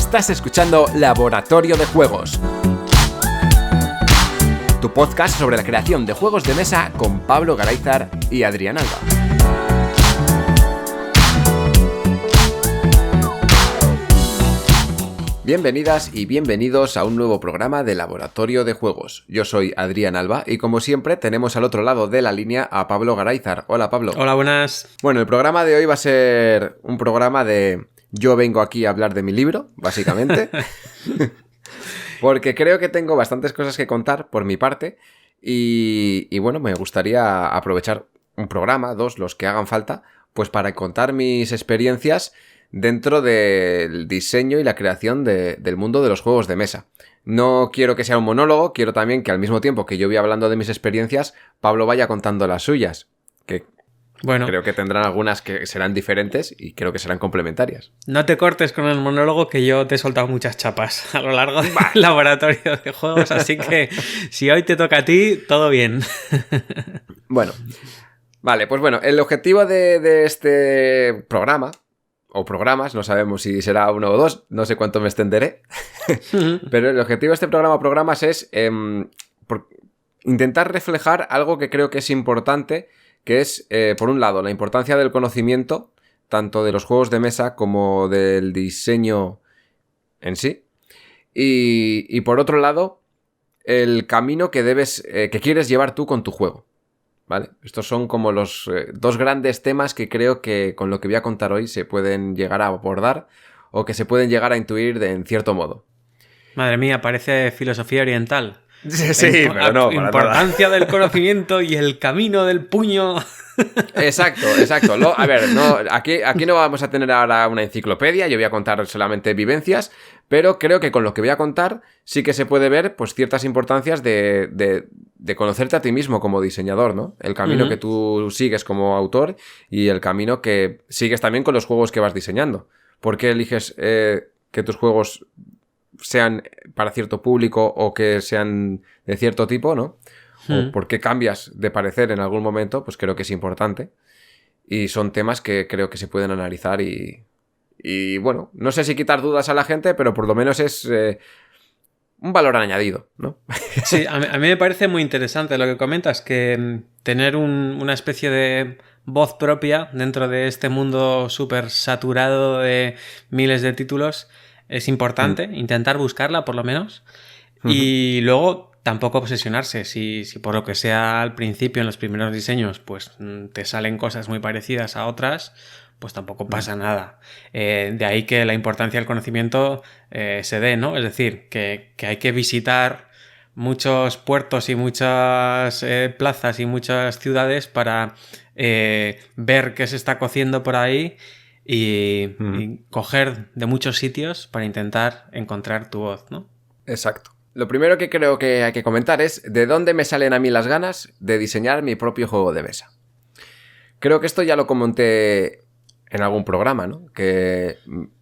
Estás escuchando Laboratorio de Juegos, tu podcast sobre la creación de juegos de mesa con Pablo Garayzar y Adrián Alba. Bienvenidas y bienvenidos a un nuevo programa de Laboratorio de Juegos. Yo soy Adrián Alba y como siempre tenemos al otro lado de la línea a Pablo Garayzar. Hola, Pablo. Hola, buenas. Bueno, el programa de hoy va a ser un programa de... Yo vengo aquí a hablar de mi libro, básicamente. Porque creo que tengo bastantes cosas que contar por mi parte. Y bueno, me gustaría aprovechar un programa, dos, los que hagan falta, pues para contar mis experiencias dentro del diseño y la creación del mundo de los juegos de mesa. No quiero que sea un monólogo, quiero también que al mismo tiempo que yo voy hablando de mis experiencias, Pablo vaya contando las suyas, que bueno, creo que tendrán algunas que serán diferentes y creo que serán complementarias. No te cortes con el monólogo, que yo te he soltado muchas chapas a lo largo del laboratorio de juegos, así que si hoy te toca a ti, todo bien. Bueno, vale, pues bueno, el objetivo de este programa... o programas, no sabemos si será uno o dos, no sé cuánto me extenderé, pero el objetivo de este programa o programas es intentar reflejar algo que creo que es importante, que es, por un lado, la importancia del conocimiento, tanto de los juegos de mesa como del diseño en sí, y por otro lado, el camino que que quieres llevar tú con tu juego. ¿Vale? Estos son como los dos grandes temas que creo que con lo que voy a contar hoy se pueden llegar a abordar o que se pueden llegar a intuir en cierto modo. Madre mía, parece filosofía oriental. Sí, pero no, para importancia nada. Del conocimiento y el camino del puño. Exacto. A ver, no, aquí no vamos a tener ahora una enciclopedia, yo voy a contar solamente vivencias, pero creo que con lo que voy a contar sí que se puede ver pues ciertas importancias de conocerte a ti mismo como diseñador, ¿no? El camino que tú sigues como autor y el camino que sigues también con los juegos que vas diseñando. ¿Por qué eliges que tus juegos sean para cierto público o que sean de cierto tipo, ¿no? O por qué cambias de parecer en algún momento, pues creo que es importante. Y son temas que creo que se pueden analizar y bueno, no sé si quitar dudas a la gente, pero por lo menos es un valor añadido, ¿no? Sí, a mí me parece muy interesante lo que comentas, que tener una especie de voz propia dentro de este mundo súper saturado de miles de títulos es importante, intentar buscarla por lo menos. Y luego tampoco obsesionarse. Si por lo que sea al principio, en los primeros diseños, pues te salen cosas muy parecidas a otras, pues tampoco pasa nada. De ahí que la importancia del conocimiento se dé, ¿no? Es decir, que hay que visitar muchos puertos y muchas plazas y muchas ciudades para ver qué se está cociendo por ahí y coger de muchos sitios para intentar encontrar tu voz, ¿no? Exacto. Lo primero que creo que hay que comentar es de dónde me salen a mí las ganas de diseñar mi propio juego de mesa. Creo que esto ya lo comenté en algún programa, ¿no? Que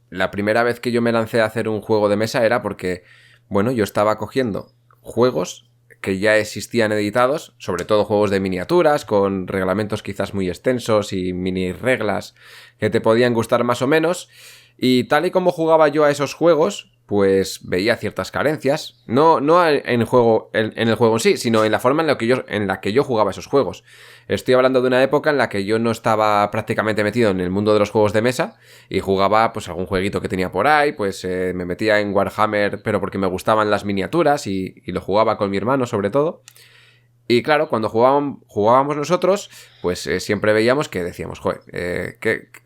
la primera vez que yo me lancé a hacer un juego de mesa era porque, bueno, yo estaba cogiendo juegos que ya existían editados, sobre todo juegos de miniaturas, con reglamentos quizás muy extensos y mini reglas que te podían gustar más o menos, y tal y como jugaba yo a esos juegos, pues veía ciertas carencias, no en el juego en sí, sino en la forma en la que yo jugaba esos juegos. Estoy hablando de una época en la que yo no estaba prácticamente metido en el mundo de los juegos de mesa y jugaba pues algún jueguito que tenía por ahí, pues me metía en Warhammer, pero porque me gustaban las miniaturas y lo jugaba con mi hermano sobre todo. Y claro, cuando jugábamos nosotros, pues siempre veíamos que decíamos, joder,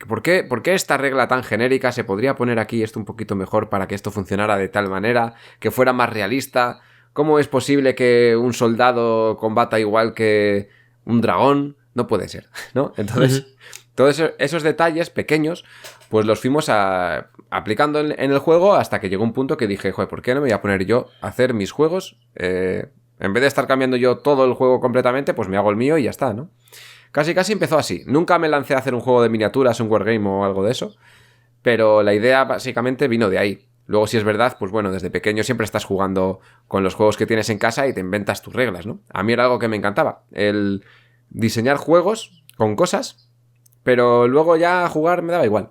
¿por qué esta regla tan genérica? ¿Se podría poner aquí esto un poquito mejor para que esto funcionara de tal manera, que fuera más realista? ¿Cómo es posible que un soldado combata igual que un dragón? No puede ser, ¿no? Entonces, todos esos detalles pequeños, pues los fuimos aplicando en el juego hasta que llegó un punto que dije, joder, ¿por qué no me voy a poner yo a hacer mis juegos? En vez de estar cambiando yo todo el juego completamente, pues me hago el mío y ya está, ¿no? Casi empezó así. Nunca me lancé a hacer un juego de miniaturas, un wargame o algo de eso, pero la idea básicamente vino de ahí. Luego, si es verdad, pues bueno, desde pequeño siempre estás jugando con los juegos que tienes en casa y te inventas tus reglas, ¿no? A mí era algo que me encantaba, el diseñar juegos con cosas, pero luego ya jugar me daba igual.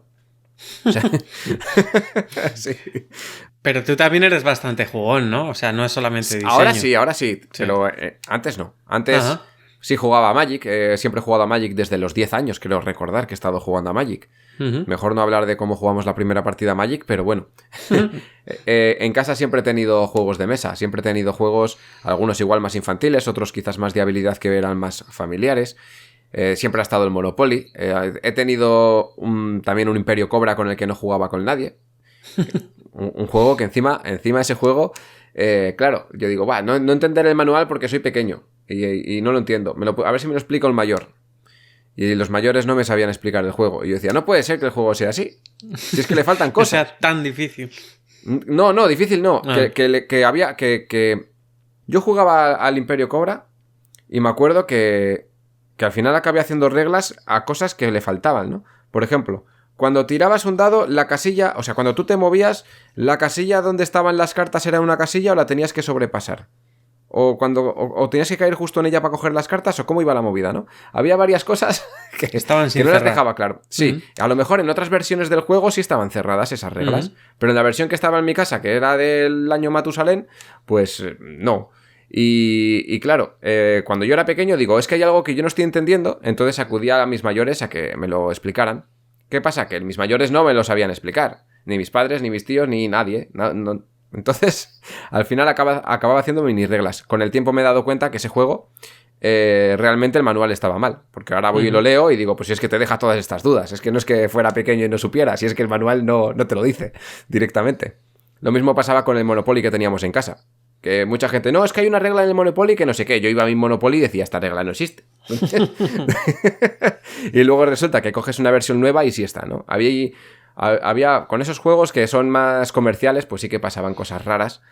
O sea, sí. Pero tú también eres bastante jugón, ¿no? O sea, no es solamente diseño. Ahora sí, pero antes no. Antes sí jugaba a Magic, siempre he jugado a Magic desde los 10 años, creo recordar que he estado jugando a Magic. Mejor no hablar de cómo jugamos la primera partida a Magic, pero bueno. En casa siempre he tenido juegos de mesa, siempre he tenido juegos, algunos igual más infantiles, otros quizás más de habilidad que eran más familiares. Siempre ha estado el Monopoly. He tenido también un Imperio Cobra con el que no jugaba con nadie. Un juego que encima ese juego, claro, yo digo, no entenderé el manual porque soy pequeño y no lo entiendo. A ver si me lo explico el mayor. Y los mayores no me sabían explicar el juego. Y yo decía, no puede ser que el juego sea así. Si es que le faltan cosas. O sea, tan difícil. No, difícil no. Que yo jugaba al Imperio Cobra y me acuerdo que al final acabé haciendo reglas a cosas que le faltaban, ¿no? Por ejemplo, cuando tirabas un dado, la casilla, o sea, cuando tú te movías, la casilla donde estaban las cartas era una casilla o la tenías que sobrepasar. O tenías que caer justo en ella para coger las cartas, o cómo iba la movida, ¿no? Había varias cosas que no las dejaba claro. Sí, a lo mejor en otras versiones del juego sí estaban cerradas esas reglas, pero en la versión que estaba en mi casa, que era del año Matusalén, pues no. Y claro, cuando yo era pequeño digo, es que hay algo que yo no estoy entendiendo, entonces acudía a mis mayores a que me lo explicaran. ¿Qué pasa? Que mis mayores no me lo sabían explicar, ni mis padres, ni mis tíos, ni nadie. No. Entonces, al final acababa haciendo mini reglas. Con el tiempo me he dado cuenta que ese juego, realmente el manual estaba mal, porque ahora voy y lo leo y digo, pues si es que te deja todas estas dudas, es que no es que fuera pequeño y no supiera, si es que el manual no te lo dice directamente. Lo mismo pasaba con el Monopoly que teníamos en casa. Que mucha gente, no, es que hay una regla en el Monopoly que no sé qué. Yo iba a mi Monopoly y decía, esta regla no existe. Y luego resulta que coges una versión nueva y sí está, ¿no? Había con esos juegos que son más comerciales, pues sí que pasaban cosas raras.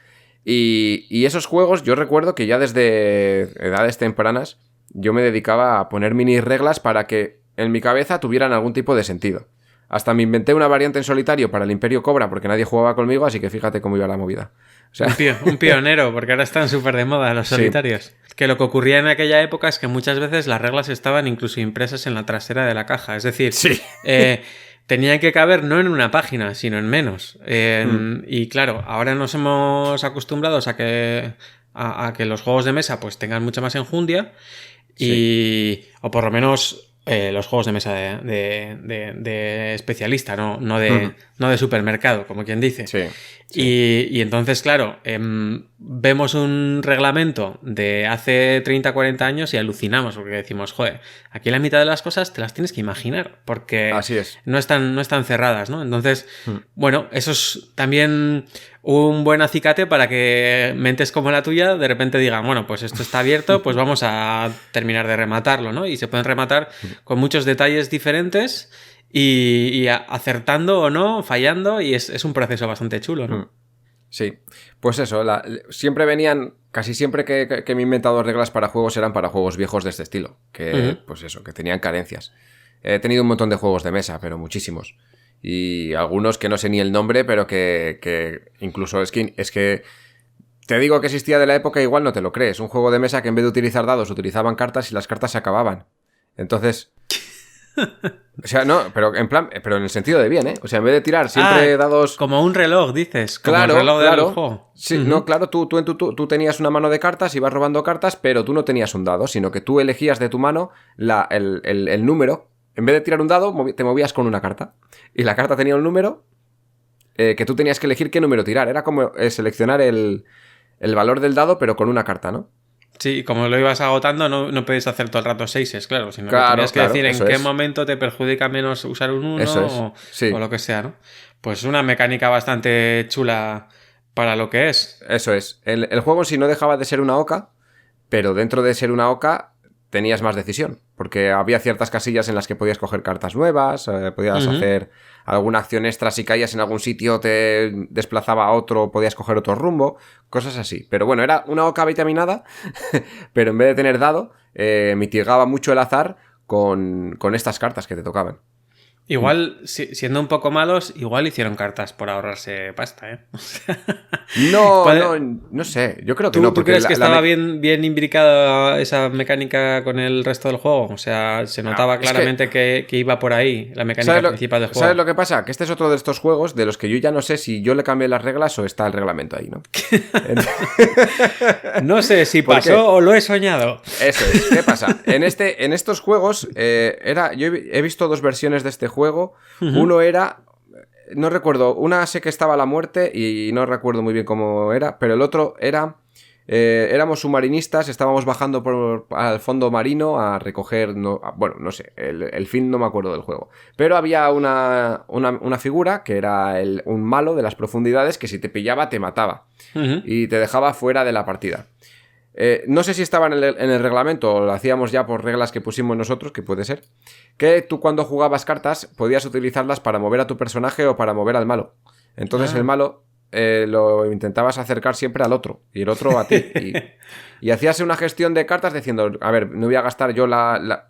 Y esos juegos, yo recuerdo que ya desde edades tempranas, yo me dedicaba a poner mini reglas para que en mi cabeza tuvieran algún tipo de sentido. Hasta me inventé una variante en solitario para el Imperio Cobra porque nadie jugaba conmigo, así que fíjate cómo iba la movida. O sea... un pionero, porque ahora están súper de moda los solitarios. Sí. Que lo que ocurría en aquella época es que muchas veces las reglas estaban incluso impresas en la trasera de la caja. Es decir, tenían que caber no en una página, sino en menos. Y claro, ahora nos hemos acostumbrado a que los juegos de mesa pues tengan mucha más enjundia o por lo menos... los juegos de mesa de especialista, no de supermercado, como quien dice. Sí. Y entonces, claro, vemos un reglamento de hace 30, 40 años y alucinamos, porque decimos, joder, aquí la mitad de las cosas te las tienes que imaginar, porque así es. no están cerradas, ¿no? Entonces, bueno, eso es también un buen acicate para que mentes como la tuya de repente digan, bueno, pues esto está abierto, pues vamos a terminar de rematarlo, ¿no? Y se pueden rematar con muchos detalles diferentes y acertando o no, fallando, y es un proceso bastante chulo, ¿no? Sí, pues eso, siempre venían, casi siempre que me he inventado reglas para juegos eran para juegos viejos de este estilo, que pues eso, que tenían carencias. He tenido un montón de juegos de mesa, pero muchísimos. Y algunos que no sé ni el nombre, pero que incluso es que te digo que existía de la época, igual no te lo crees. Un juego de mesa que en vez de utilizar dados utilizaban cartas y las cartas se acababan. Entonces... O sea, no, pero en el sentido de bien, ¿eh? O sea, en vez de tirar siempre dados... Como un reloj, dices. Como claro, el reloj claro. del juego. Sí, no, claro, tú tenías una mano de cartas, ibas robando cartas, pero tú no tenías un dado, sino que tú elegías de tu mano el número. En vez de tirar un dado, te movías con una carta. Y la carta tenía un número que tú tenías que elegir qué número tirar. Era como seleccionar el valor del dado, pero con una carta, ¿no? Sí, como lo ibas agotando, no podéis hacer todo el rato seises, claro. Sino que tenías que decir en qué momento te perjudica menos usar un 1 o lo que sea, ¿no? Pues una mecánica bastante chula para lo que es. Eso es. El juego en sí no dejaba de ser una oca, pero dentro de ser una oca tenías más decisión, porque había ciertas casillas en las que podías coger cartas nuevas, podías hacer alguna acción extra, si caías en algún sitio te desplazaba a otro, podías coger otro rumbo, cosas así. Pero bueno, era una oca vitaminada, pero en vez de tener dado, mitigaba mucho el azar con estas cartas que te tocaban. Igual, siendo un poco malos, igual hicieron cartas por ahorrarse pasta, ¿eh? No sé. Yo creo que ¿Tú, no. ¿tú crees que estaba bien imbricada esa mecánica con el resto del juego? O sea, se notaba claramente que iba por ahí la mecánica principal del juego. ¿Sabes lo que pasa? Que este es otro de estos juegos de los que yo ya no sé si yo le cambié las reglas o está el reglamento ahí, ¿no? No sé si pasó o lo he soñado. Eso es. ¿Qué pasa? En estos juegos, yo he visto dos versiones de este juego. Uno era... No recuerdo, una sé que estaba a la muerte y no recuerdo muy bien cómo era, pero el otro era... éramos submarinistas, estábamos bajando al fondo marino a recoger... bueno, no sé, el fin no me acuerdo del juego. Pero había una figura que era un malo de las profundidades que si te pillaba te mataba y te dejaba fuera de la partida. No sé si estaba en el reglamento o lo hacíamos ya por reglas que pusimos nosotros, que puede ser, que tú cuando jugabas cartas podías utilizarlas para mover a tu personaje o para mover al malo. Entonces el malo lo intentabas acercar siempre al otro y el otro a ti. Y hacías una gestión de cartas diciendo, a ver, no voy a gastar yo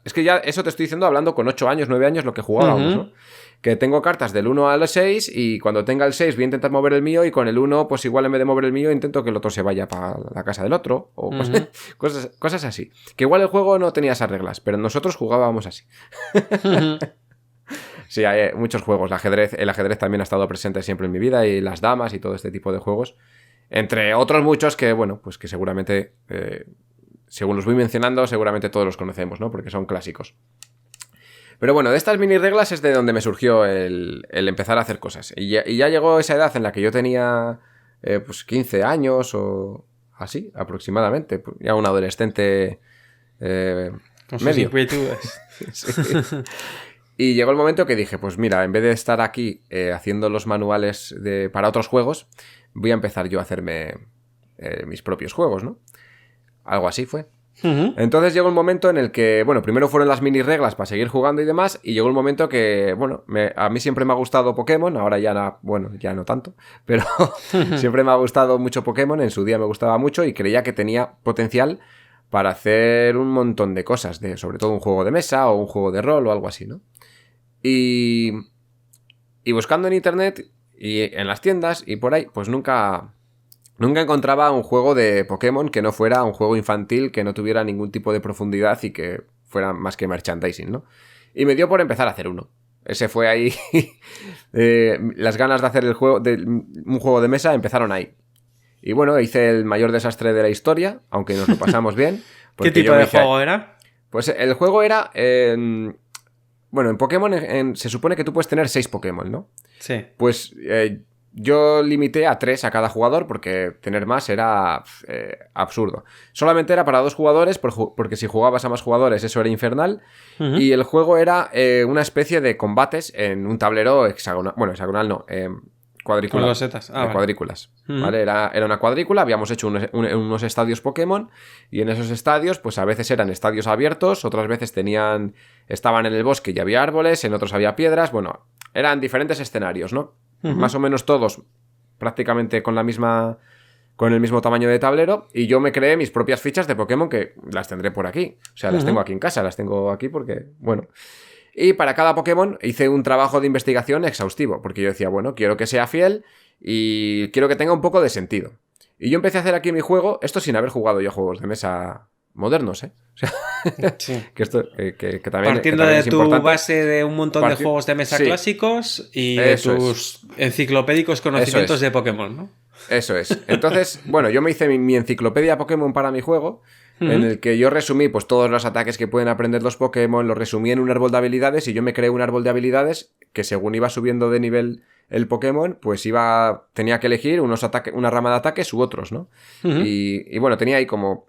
Es que ya eso te estoy diciendo hablando con 8 años, 9 años lo que jugábamos, ¿no? Que tengo cartas del 1 al 6 y cuando tenga el 6 voy a intentar mover el mío y con el 1 pues igual en vez de mover el mío intento que el otro se vaya para la casa del otro o cosas así. Que igual el juego no tenía esas reglas, pero nosotros jugábamos así. Sí, hay muchos juegos. El ajedrez también ha estado presente siempre en mi vida y las damas y todo este tipo de juegos. Entre otros muchos que, bueno, pues que seguramente, según los voy mencionando, seguramente todos los conocemos, ¿no? Porque son clásicos. Pero bueno, de estas mini reglas es de donde me surgió el empezar a hacer cosas. Y ya llegó esa edad en la que yo tenía pues 15 años o así, aproximadamente. Ya un adolescente con sus medio. inquietudes. Sí. Y llegó el momento que dije, pues mira, en vez de estar aquí haciendo los manuales para otros juegos, voy a empezar yo a hacerme mis propios juegos, ¿no? Algo así fue. Entonces llegó un momento en el que, bueno, primero fueron las mini reglas para seguir jugando y demás, y llegó un momento que, bueno, a mí siempre me ha gustado Pokémon, ahora ya no tanto, pero siempre me ha gustado mucho Pokémon, en su día me gustaba mucho y creía que tenía potencial para hacer un montón de cosas, sobre todo un juego de mesa o un juego de rol o algo así, ¿no? Y buscando en internet y en las tiendas y por ahí, pues nunca encontraba un juego de Pokémon que no fuera un juego infantil, que no tuviera ningún tipo de profundidad y que fuera más que merchandising, ¿no? Y me dio por empezar a hacer uno. Ese fue ahí. Las ganas de hacer un juego de mesa empezaron ahí. Y bueno, hice el mayor desastre de la historia, aunque nos lo pasamos bien. ¿Qué tipo de juego era? Pues el juego era... bueno, en Pokémon se supone que tú puedes tener 6 Pokémon, ¿no? Sí. Pues yo limité a 3 a cada jugador porque tener más era absurdo. Solamente era para 2 jugadores porque si jugabas a más jugadores eso era infernal. Y el juego era una especie de combates en un tablero hexagonal. Bueno, hexagonal no, cuadrícula. Con losetas. Vale. Cuadrículas. ¿Vale? Era una cuadrícula, habíamos hecho unos estadios Pokémon y en esos estadios pues a veces eran estadios abiertos, otras veces estaban en el bosque y había árboles, en otros había piedras, bueno, eran diferentes escenarios, ¿no? Más o menos todos prácticamente con el mismo tamaño de tablero y yo me creé mis propias fichas de Pokémon que las tendré por aquí, o sea, las tengo aquí en casa, las tengo aquí porque, bueno... Y para cada Pokémon hice un trabajo de investigación exhaustivo, porque yo decía, bueno, quiero que sea fiel y quiero que tenga un poco de sentido. Y yo empecé a hacer aquí mi juego, esto sin haber jugado yo juegos de mesa modernos, ¿eh? O sea, sí. que esto que también partiendo que también de es tu importante. base de un montón de juegos de mesa clásicos y de tus enciclopédicos conocimientos de Pokémon, ¿no? Eso es. Entonces, bueno, yo me hice mi enciclopedia Pokémon para mi juego, en el que yo resumí pues todos los ataques que pueden aprender los Pokémon, los resumí en un árbol de habilidades y yo me creé un árbol de habilidades que según iba subiendo de nivel el Pokémon, pues tenía que elegir una rama de ataques u otros, ¿no? Y bueno, tenía ahí como...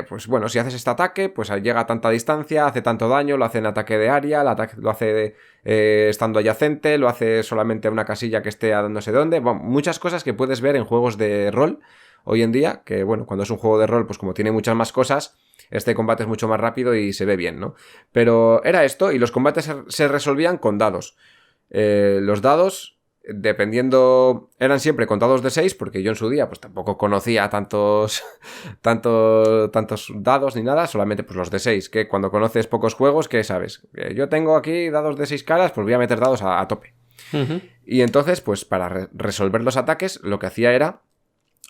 pues bueno, si haces este ataque, pues llega a tanta distancia, hace tanto daño, lo hace en ataque de área, lo hace estando adyacente, lo hace solamente a una casilla que esté a no sé dónde. Bueno, muchas cosas que puedes ver en juegos de rol hoy en día, que bueno, cuando es un juego de rol, pues como tiene muchas más cosas, este combate es mucho más rápido y se ve bien, ¿no? Pero era esto, y los combates se resolvían con dados. Los dados dependiendo, eran siempre con dados de 6, porque yo en su día pues tampoco conocía tantos dados ni nada, solamente pues los de 6, que cuando conoces pocos juegos, ¿qué sabes? Yo tengo aquí dados de 6 caras, pues voy a meter dados a tope. Y entonces, pues para resolver los ataques, lo que hacía era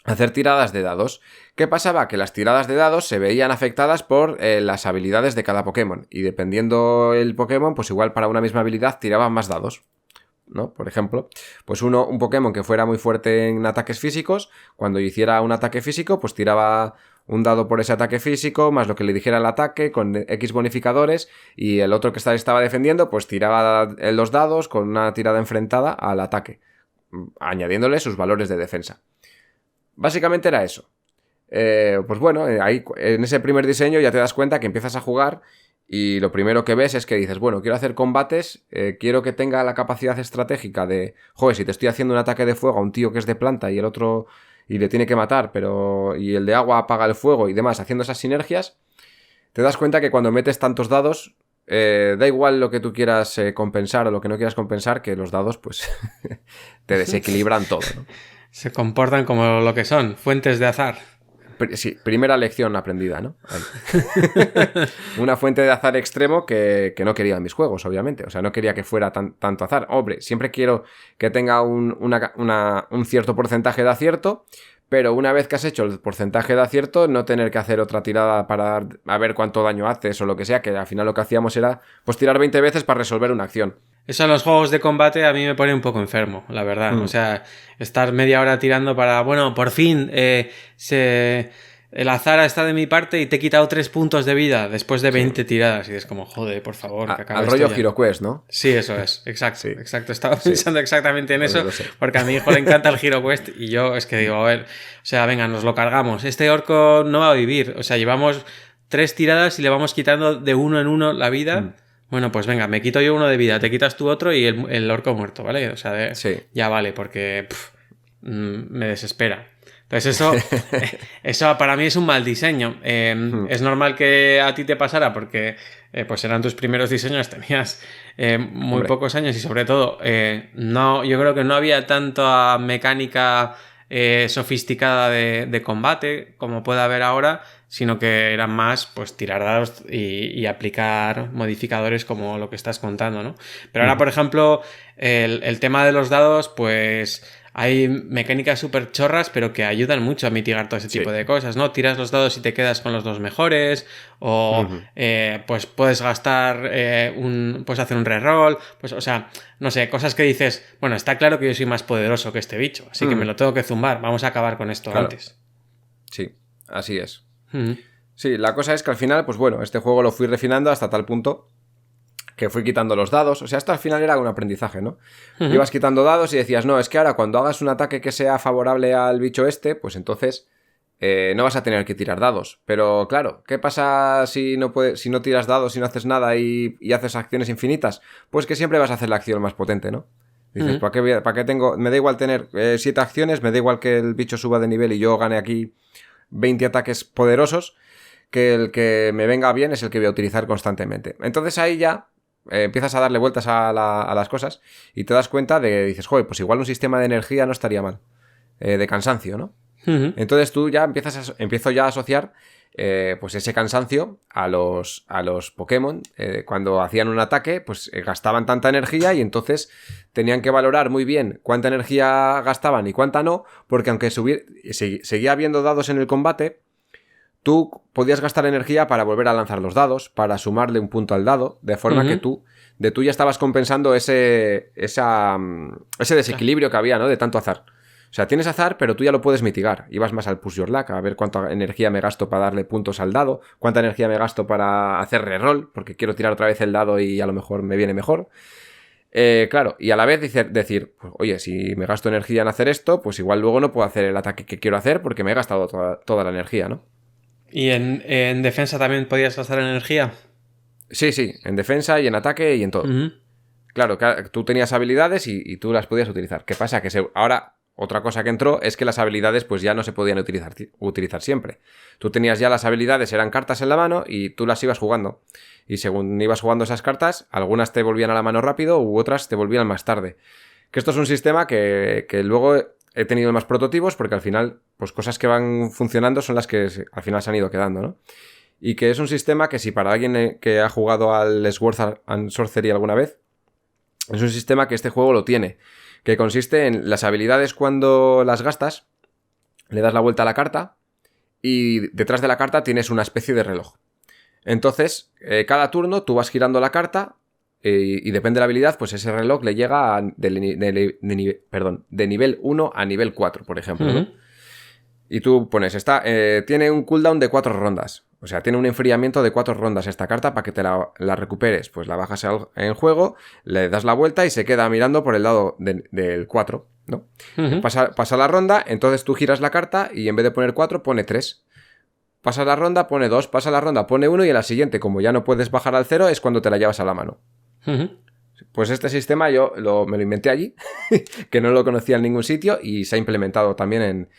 hacer tiradas de dados. ¿Qué pasaba? Que las tiradas de dados se veían afectadas por las habilidades de cada Pokémon. Y dependiendo el Pokémon, pues igual para una misma habilidad tiraban más dados, ¿no? Por ejemplo, pues un Pokémon que fuera muy fuerte en ataques físicos, cuando hiciera un ataque físico, pues tiraba un dado por ese ataque físico, más lo que le dijera el ataque, con X bonificadores, y el otro que estaba defendiendo, pues tiraba los dados con una tirada enfrentada al ataque, añadiéndole sus valores de defensa. Básicamente era eso. Pues bueno, ahí en ese primer diseño ya te das cuenta que empiezas a jugar y lo primero que ves es que dices, bueno, quiero hacer combates, quiero que tenga la capacidad estratégica de, joder, si te estoy haciendo un ataque de fuego a un tío que es de planta y el otro y le tiene que matar, pero y el de agua apaga el fuego y demás, haciendo esas sinergias, te das cuenta que cuando metes tantos dados, da igual lo que tú quieras compensar o lo que no quieras compensar, que los dados pues te desequilibran todo, ¿no? Se comportan como lo que son, fuentes de azar. Sí, primera lección aprendida, ¿no? Una fuente de azar extremo que no quería en mis juegos, obviamente. O sea, no quería que fuera tanto azar. Hombre, siempre quiero que tenga un cierto porcentaje de acierto, pero una vez que has hecho el porcentaje de acierto, no tener que hacer otra tirada para a ver cuánto daño haces o lo que sea, que al final lo que hacíamos era pues tirar 20 veces para resolver una acción. Eso en los juegos de combate a mí me pone un poco enfermo, la verdad. O sea, estar media hora tirando para, bueno, por fin el azar está de mi parte y te he quitado 3 puntos de vida después de 20 tiradas. Y es como, joder, por favor, que acabe al rollo HeroQuest, ¿no? Sí, eso es, exacto, sí. Exacto. Estaba pensando exactamente en eso, porque a mi hijo le encanta el HeroQuest y yo es que digo, a ver, o sea, venga, nos lo cargamos. Este orco no va a vivir. O sea, llevamos 3 tiradas y le vamos quitando de uno en uno la vida. Bueno, pues venga, me quito yo uno de vida, te quitas tú otro y el orco muerto, ¿vale? O sea, ya vale, porque me desespera. Entonces eso para mí es un mal diseño. Es normal que a ti te pasara porque pues eran tus primeros diseños, tenías muy pocos años y sobre todo yo creo que no había tanta mecánica sofisticada de combate como puede haber ahora, sino que eran más pues tirar dados y aplicar modificadores como lo que estás contando, ¿no? Pero ahora, por ejemplo, el tema de los dados, pues hay mecánicas súper chorras, pero que ayudan mucho a mitigar todo ese tipo de cosas, ¿no? Tiras los dados y te quedas con los 2 mejores, o pues puedes gastar puedes hacer un reroll, pues, o sea, no sé, cosas que dices, bueno, está claro que yo soy más poderoso que este bicho, así que me lo tengo que zumbar, vamos a acabar con esto antes. Sí, así es. Sí, la cosa es que al final, pues bueno, este juego lo fui refinando hasta tal punto que fui quitando los dados. O sea, esto al final era un aprendizaje, ¿no? Ibas quitando dados y decías, no, es que ahora cuando hagas un ataque que sea favorable al bicho pues entonces no vas a tener que tirar dados. Pero claro, ¿qué pasa si no tiras dados, si no haces nada y haces acciones infinitas? Pues que siempre vas a hacer la acción más potente, ¿no? Dices, ¿para qué tengo? Me da igual tener 7 acciones, me da igual que el bicho suba de nivel y yo gane aquí 20 ataques poderosos, que el que me venga bien es el que voy a utilizar constantemente. Entonces ahí ya empiezas a darle vueltas a las cosas y te das cuenta dices, joder, pues igual un sistema de energía no estaría mal, de cansancio, ¿no? Entonces tú ya empiezo ya a asociar pues ese cansancio a los Pokémon. Cuando hacían un ataque, pues gastaban tanta energía y entonces tenían que valorar muy bien cuánta energía gastaban y cuánta no, porque aunque seguía habiendo dados en el combate, tú podías gastar energía para volver a lanzar los dados, para sumarle un punto al dado, de forma que tú ya estabas compensando ese desequilibrio que había, ¿no? De tanto azar. O sea, tienes azar, pero tú ya lo puedes mitigar. Y vas más al push your luck, a ver cuánta energía me gasto para darle puntos al dado, cuánta energía me gasto para hacer reroll, porque quiero tirar otra vez el dado y a lo mejor me viene mejor. Claro, y a la vez decir, pues, oye, si me gasto energía en hacer esto, pues igual luego no puedo hacer el ataque que quiero hacer porque me he gastado toda la energía, ¿no? ¿Y en defensa también podías gastar energía? Sí, en defensa y en ataque y en todo. Claro, tú tenías habilidades y tú las podías utilizar. ¿Qué pasa? Que ahora otra cosa que entró es que las habilidades pues ya no se podían utilizar siempre. Tú tenías ya las habilidades, eran cartas en la mano y tú las ibas jugando. Y según ibas jugando esas cartas, algunas te volvían a la mano rápido u otras te volvían más tarde. Que esto es un sistema que luego he tenido más prototipos porque al final, pues cosas que van funcionando son las que al final se han ido quedando, ¿no? Y que es un sistema que si para alguien que ha jugado al Sword and Sorcery alguna vez, es un sistema que este juego lo tiene, que consiste en las habilidades cuando las gastas, le das la vuelta a la carta y detrás de la carta tienes una especie de reloj. Entonces, cada turno tú vas girando la carta y depende de la habilidad, pues ese reloj le llega de nivel 1 a nivel 4, por ejemplo, ¿no? Y tú pones, tiene un cooldown de 4 rondas. O sea, tiene un enfriamiento de 4 rondas esta carta para que te la recuperes. Pues la bajas en juego, le das la vuelta y se queda mirando por el lado del 4, ¿no? Pasa la ronda, entonces tú giras la carta y en vez de poner 4, pone 3. Pasa la ronda, pone 2. Pasa la ronda, pone 1 y en la siguiente, como ya no puedes bajar al 0, es cuando te la llevas a la mano. Pues este sistema yo me lo inventé allí, que no lo conocía en ningún sitio y se ha implementado también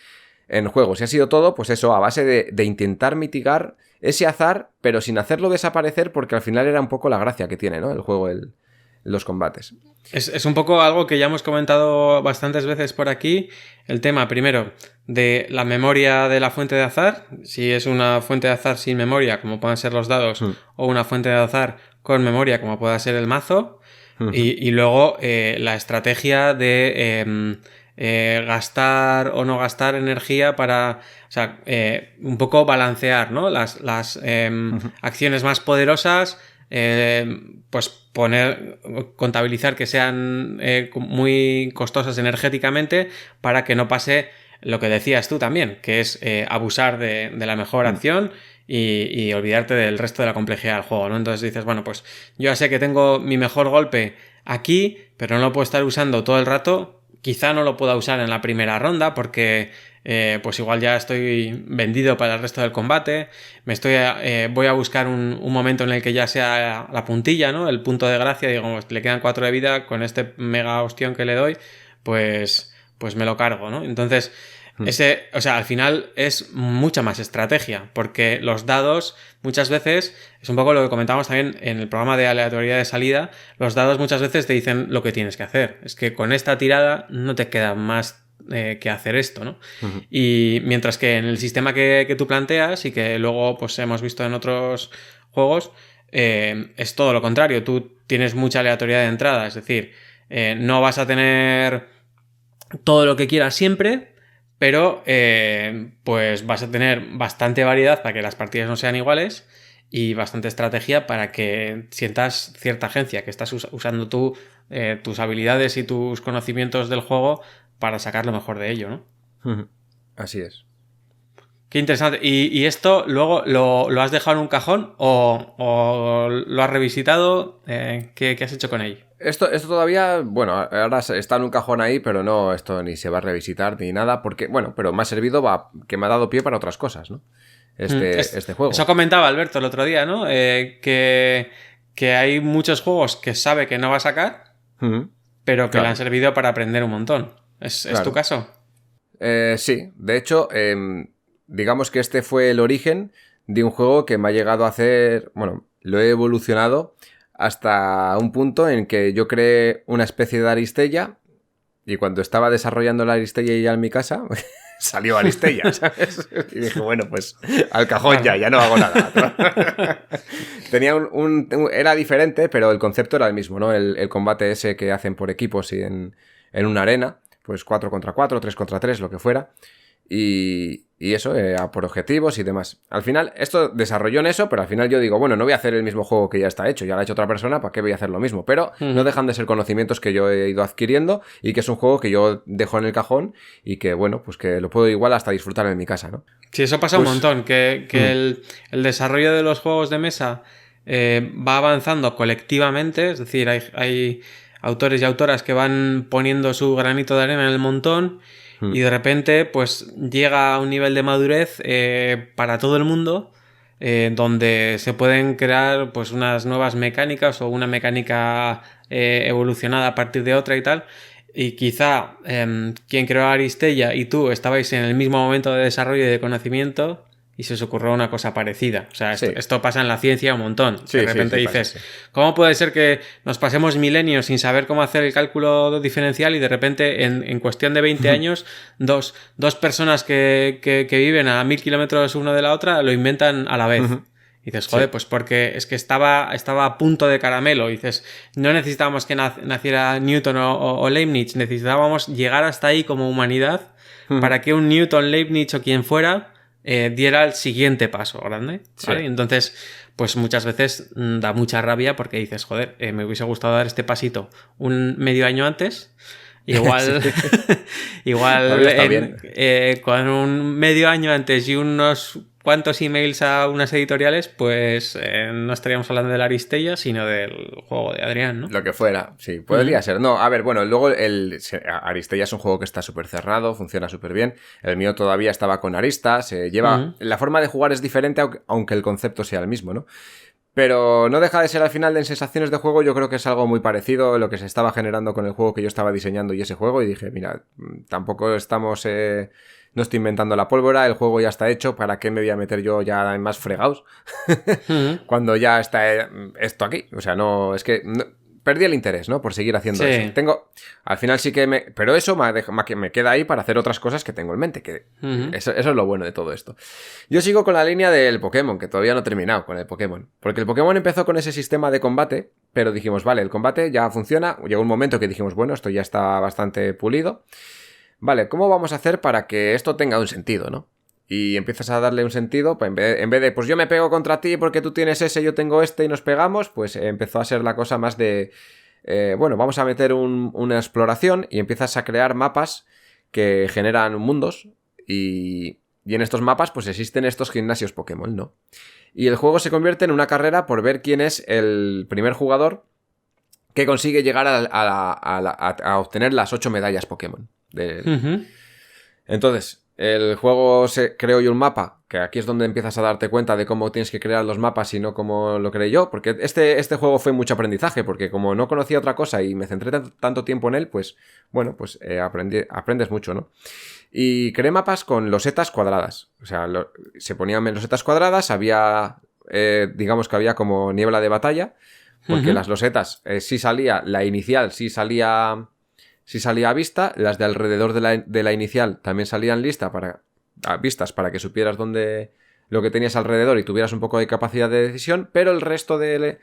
en juegos. Y ha sido todo, pues eso, a base de intentar mitigar ese azar, pero sin hacerlo desaparecer, porque al final era un poco la gracia que tiene, ¿no? El juego, los combates. Es un poco algo que ya hemos comentado bastantes veces por aquí. El tema, primero, de la memoria de la fuente de azar. Si es una fuente de azar sin memoria, como puedan ser los dados, o una fuente de azar con memoria, como pueda ser el mazo. Y luego la estrategia de gastar o no gastar energía para, o sea, un poco balancear, ¿no? Las acciones más poderosas, pues contabilizar que sean muy costosas energéticamente para que no pase lo que decías tú también, que es abusar de la mejor acción y olvidarte del resto de la complejidad del juego, ¿no? Entonces dices, bueno, pues yo ya sé que tengo mi mejor golpe aquí, pero no lo puedo estar usando todo el rato. Quizá no lo pueda usar en la primera ronda porque pues igual ya estoy vendido para el resto del combate. Voy a buscar un momento en el que ya sea la puntilla, ¿no? El punto de gracia, digamos, le quedan 4 de vida, con este mega ostión que le doy, pues me lo cargo, ¿no? Entonces, o sea, al final es mucha más estrategia, porque los dados muchas veces, es un poco lo que comentábamos también en el programa de aleatoriedad de salida, los dados muchas veces te dicen lo que tienes que hacer. Es que con esta tirada no te queda más que hacer esto, ¿no? Y mientras que en el sistema que tú planteas y que luego pues hemos visto en otros juegos, es todo lo contrario. Tú tienes mucha aleatoriedad de entrada, es decir, no vas a tener todo lo que quieras siempre, pero pues vas a tener bastante variedad para que las partidas no sean iguales y bastante estrategia para que sientas cierta agencia, que estás usando tú tus habilidades y tus conocimientos del juego para sacar lo mejor de ello, ¿no? Así es. Qué interesante. ¿Y esto luego lo has dejado en un cajón o lo has revisitado? ¿Qué has hecho con ello? Esto todavía, bueno, ahora está en un cajón ahí, pero no, esto ni se va a revisitar ni nada, porque, bueno, pero me ha servido, que me ha dado pie para otras cosas, ¿no? Este juego. Eso comentaba Alberto el otro día, ¿no? Que hay muchos juegos que sabe que no va a sacar, pero que le han servido para aprender un montón. ¿Es tu caso? Sí, de hecho, digamos que este fue el origen de un juego que me ha llegado a hacer, bueno, lo he evolucionado hasta un punto en que yo creé una especie de Aristella y cuando estaba desarrollando la Aristella ya en mi casa, salió Aristella, ¿sabes? Y dije, bueno, pues al cajón ya no hago nada. Tenía era diferente, pero el concepto era el mismo, ¿no? El combate ese que hacen por equipos y en una arena, pues 4 contra 4, 3 contra 3, lo que fuera. Y eso, por objetivos y demás. Al final, esto desarrolló en eso, pero al final yo digo, bueno, no voy a hacer el mismo juego que ya está hecho, ya lo ha hecho otra persona, ¿para qué voy a hacer lo mismo? Pero no dejan de ser conocimientos que yo he ido adquiriendo y que es un juego que yo dejo en el cajón y que, bueno, pues que lo puedo igual hasta disfrutar en mi casa, ¿no? Sí, eso pasa un montón, que el desarrollo de los juegos de mesa va avanzando colectivamente, es decir, hay autores y autoras que van poniendo su granito de arena en el montón y de repente pues llega a un nivel de madurez para todo el mundo donde se pueden crear pues unas nuevas mecánicas o una mecánica evolucionada a partir de otra y tal, y quizá quien creó Aristella y tú estabais en el mismo momento de desarrollo y de conocimiento y se os ocurrió una cosa parecida. O sea, Sí. esto pasa en la ciencia un montón. Sí, De repente sí, dices, pasa, sí. ¿cómo puede ser que nos pasemos milenios sin saber cómo hacer el cálculo diferencial y de repente en cuestión de 20 años dos personas que viven a 1000 kilómetros una de la otra lo inventan a la vez? Y dices, joder, pues porque es que estaba a punto de caramelo. Y dices, no necesitábamos que naciera Newton o Leibniz, necesitábamos llegar hasta ahí como humanidad para que un Newton, Leibniz o quien fuera diera el siguiente paso grande, ¿vale? Sí. Entonces, pues muchas veces da mucha rabia porque dices, joder, me hubiese gustado dar este pasito un medio año antes. Igual, con un medio año antes y unos cuantos emails a unas editoriales, pues no estaríamos hablando de la Aristella, sino del juego de Adrián, ¿no? Lo que fuera, sí, podría ser. No, a ver, bueno, luego Aristella es un juego que está súper cerrado, funciona súper bien. El mío todavía estaba con aristas, la forma de jugar es diferente, aunque el concepto sea el mismo, ¿no? Pero no deja de ser al final en sensaciones de juego, yo creo que es algo muy parecido a lo que se estaba generando con el juego que yo estaba diseñando y ese juego, y dije, mira, tampoco estamos... no estoy inventando la pólvora, el juego ya está hecho, ¿para qué me voy a meter yo ya en más fregados? Cuando ya está esto aquí. O sea, no... Es que... No, perdí el interés, ¿no? Por seguir haciendo eso. Al final sí que pero eso me queda ahí para hacer otras cosas que tengo en mente, que eso es lo bueno de todo esto. Yo sigo con la línea del Pokémon, que todavía no he terminado con el Pokémon. Porque el Pokémon empezó con ese sistema de combate, pero dijimos, vale, el combate ya funciona. Llegó un momento que dijimos, bueno, esto ya está bastante pulido. Vale, ¿cómo vamos a hacer para que esto tenga un sentido, no? Y empiezas a darle un sentido, pues en vez de, pues yo me pego contra ti porque tú tienes ese, yo tengo este y nos pegamos, pues empezó a ser la cosa más de, bueno, vamos a meter una exploración y empiezas a crear mapas que generan mundos y en estos mapas pues existen estos gimnasios Pokémon, ¿no? Y el juego se convierte en una carrera por ver quién es el primer jugador que consigue llegar a obtener las 8 medallas Pokémon. Entonces... El juego creó yo un mapa, que aquí es donde empiezas a darte cuenta de cómo tienes que crear los mapas y no como lo creé yo, porque este juego fue mucho aprendizaje, porque como no conocía otra cosa y me centré tanto tiempo en él, pues bueno, pues aprendes mucho, ¿no? Y creé mapas con losetas cuadradas, o sea, se ponían losetas cuadradas, había, digamos que había como niebla de batalla, porque las losetas sí salía, la inicial sí salía a vista, las de alrededor de la inicial también salían vistas para que supieras lo que tenías alrededor y tuvieras un poco de capacidad de decisión, pero el resto de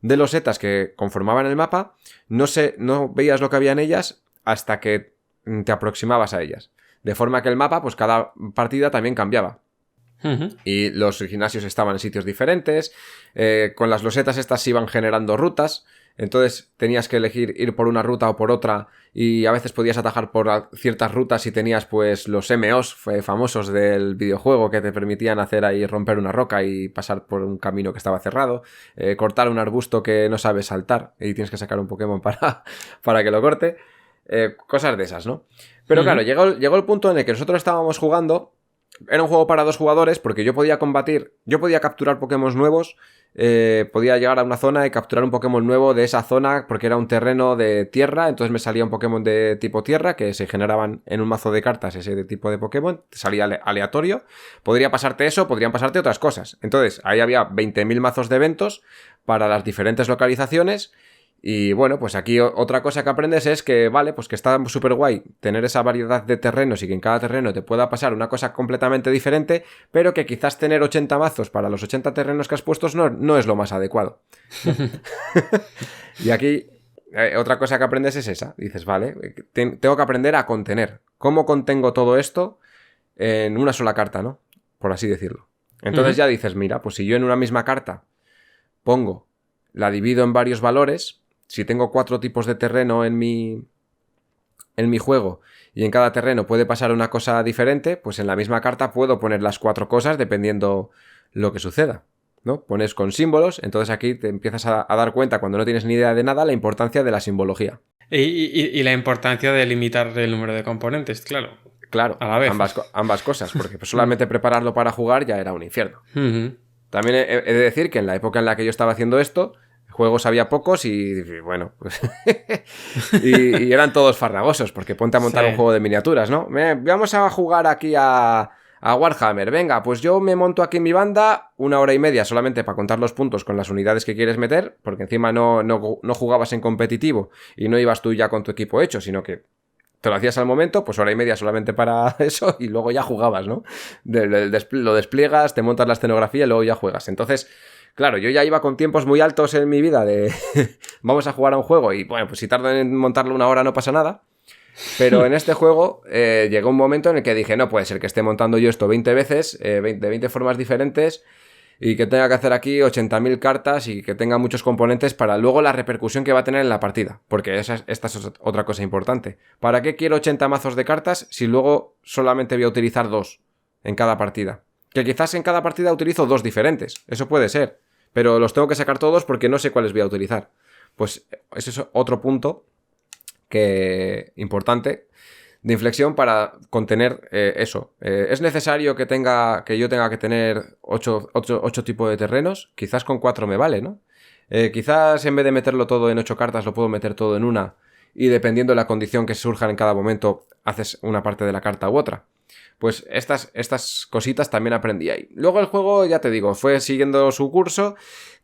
losetas que conformaban el mapa no veías lo que había en ellas hasta que te aproximabas a ellas. De forma que el mapa, pues cada partida también cambiaba. Y los gimnasios estaban en sitios diferentes, con las losetas estas se iban generando rutas. Entonces tenías que elegir ir por una ruta o por otra y a veces podías atajar por ciertas rutas si tenías pues los MOs famosos del videojuego que te permitían hacer ahí romper una roca y pasar por un camino que estaba cerrado, cortar un arbusto que no sabes saltar y tienes que sacar un Pokémon para que lo corte, cosas de esas, ¿no? Pero claro, llegó el punto en el que nosotros estábamos jugando, era un juego para 2 jugadores porque yo podía capturar Pokémon nuevos. Podía llegar a una zona y capturar un Pokémon nuevo de esa zona porque era un terreno de tierra, entonces me salía un Pokémon de tipo tierra que se generaban en un mazo de cartas, ese tipo de Pokémon, te salía aleatorio. Podría pasarte eso, podrían pasarte otras cosas. Entonces ahí había 20.000 mazos de eventos para las diferentes localizaciones. Y bueno, pues aquí otra cosa que aprendes es que, vale, pues que está súper guay tener esa variedad de terrenos y que en cada terreno te pueda pasar una cosa completamente diferente, pero que quizás tener 80 mazos para los 80 terrenos que has puesto no es lo más adecuado. Y aquí otra cosa que aprendes es esa. Dices, vale, tengo que aprender a contener. ¿Cómo contengo todo esto en una sola carta, no? Por así decirlo. Entonces ya dices, mira, pues si yo en una misma carta la divido en varios valores. Si tengo 4 tipos de terreno en mi juego y en cada terreno puede pasar una cosa diferente, pues en la misma carta puedo poner las 4 cosas dependiendo lo que suceda, ¿no? Pones con símbolos, entonces aquí te empiezas a dar cuenta cuando no tienes ni idea de nada la importancia de la simbología. Y la importancia de limitar el número de componentes, claro. Claro, a la vez. Ambas cosas, porque pues solamente prepararlo para jugar ya era un infierno. También he de decir que en la época en la que yo estaba haciendo esto, juegos había pocos y bueno, pues y eran todos farragosos, porque ponte a montar un juego de miniaturas, ¿no? Vamos a jugar aquí a a Warhammer, venga, pues yo me monto aquí en mi banda 1 hora y media solamente para contar los puntos con las unidades que quieres meter, porque encima no jugabas en competitivo y no ibas tú ya con tu equipo hecho, sino que te lo hacías al momento, pues 1 hora y media solamente para eso y luego ya jugabas, ¿no? Lo despliegas, te montas la escenografía y luego ya juegas. Entonces, claro, yo ya iba con tiempos muy altos en mi vida de vamos a jugar a un juego y bueno, pues si tardo en montarlo 1 hora no pasa nada. Pero en este juego llegó un momento en el que dije, no puede ser que esté montando yo esto 20 veces, de 20 formas diferentes y que tenga que hacer aquí 80.000 cartas y que tenga muchos componentes para luego la repercusión que va a tener en la partida. Porque esta es otra cosa importante. ¿Para qué quiero 80 mazos de cartas si luego solamente voy a utilizar 2 en cada partida? Que quizás en cada partida utilizo 2 diferentes, eso puede ser, pero los tengo que sacar todos porque no sé cuáles voy a utilizar. Pues ese es otro punto importante de inflexión para contener eso. ¿Es necesario que yo tenga que tener 8 tipos de terrenos? Quizás con 4 me vale, ¿no? Quizás en vez de meterlo todo en 8 cartas lo puedo meter todo en una y dependiendo de la condición que surja en cada momento haces una parte de la carta u otra. Pues estas cositas también aprendí ahí. Luego el juego, ya te digo, fue siguiendo su curso.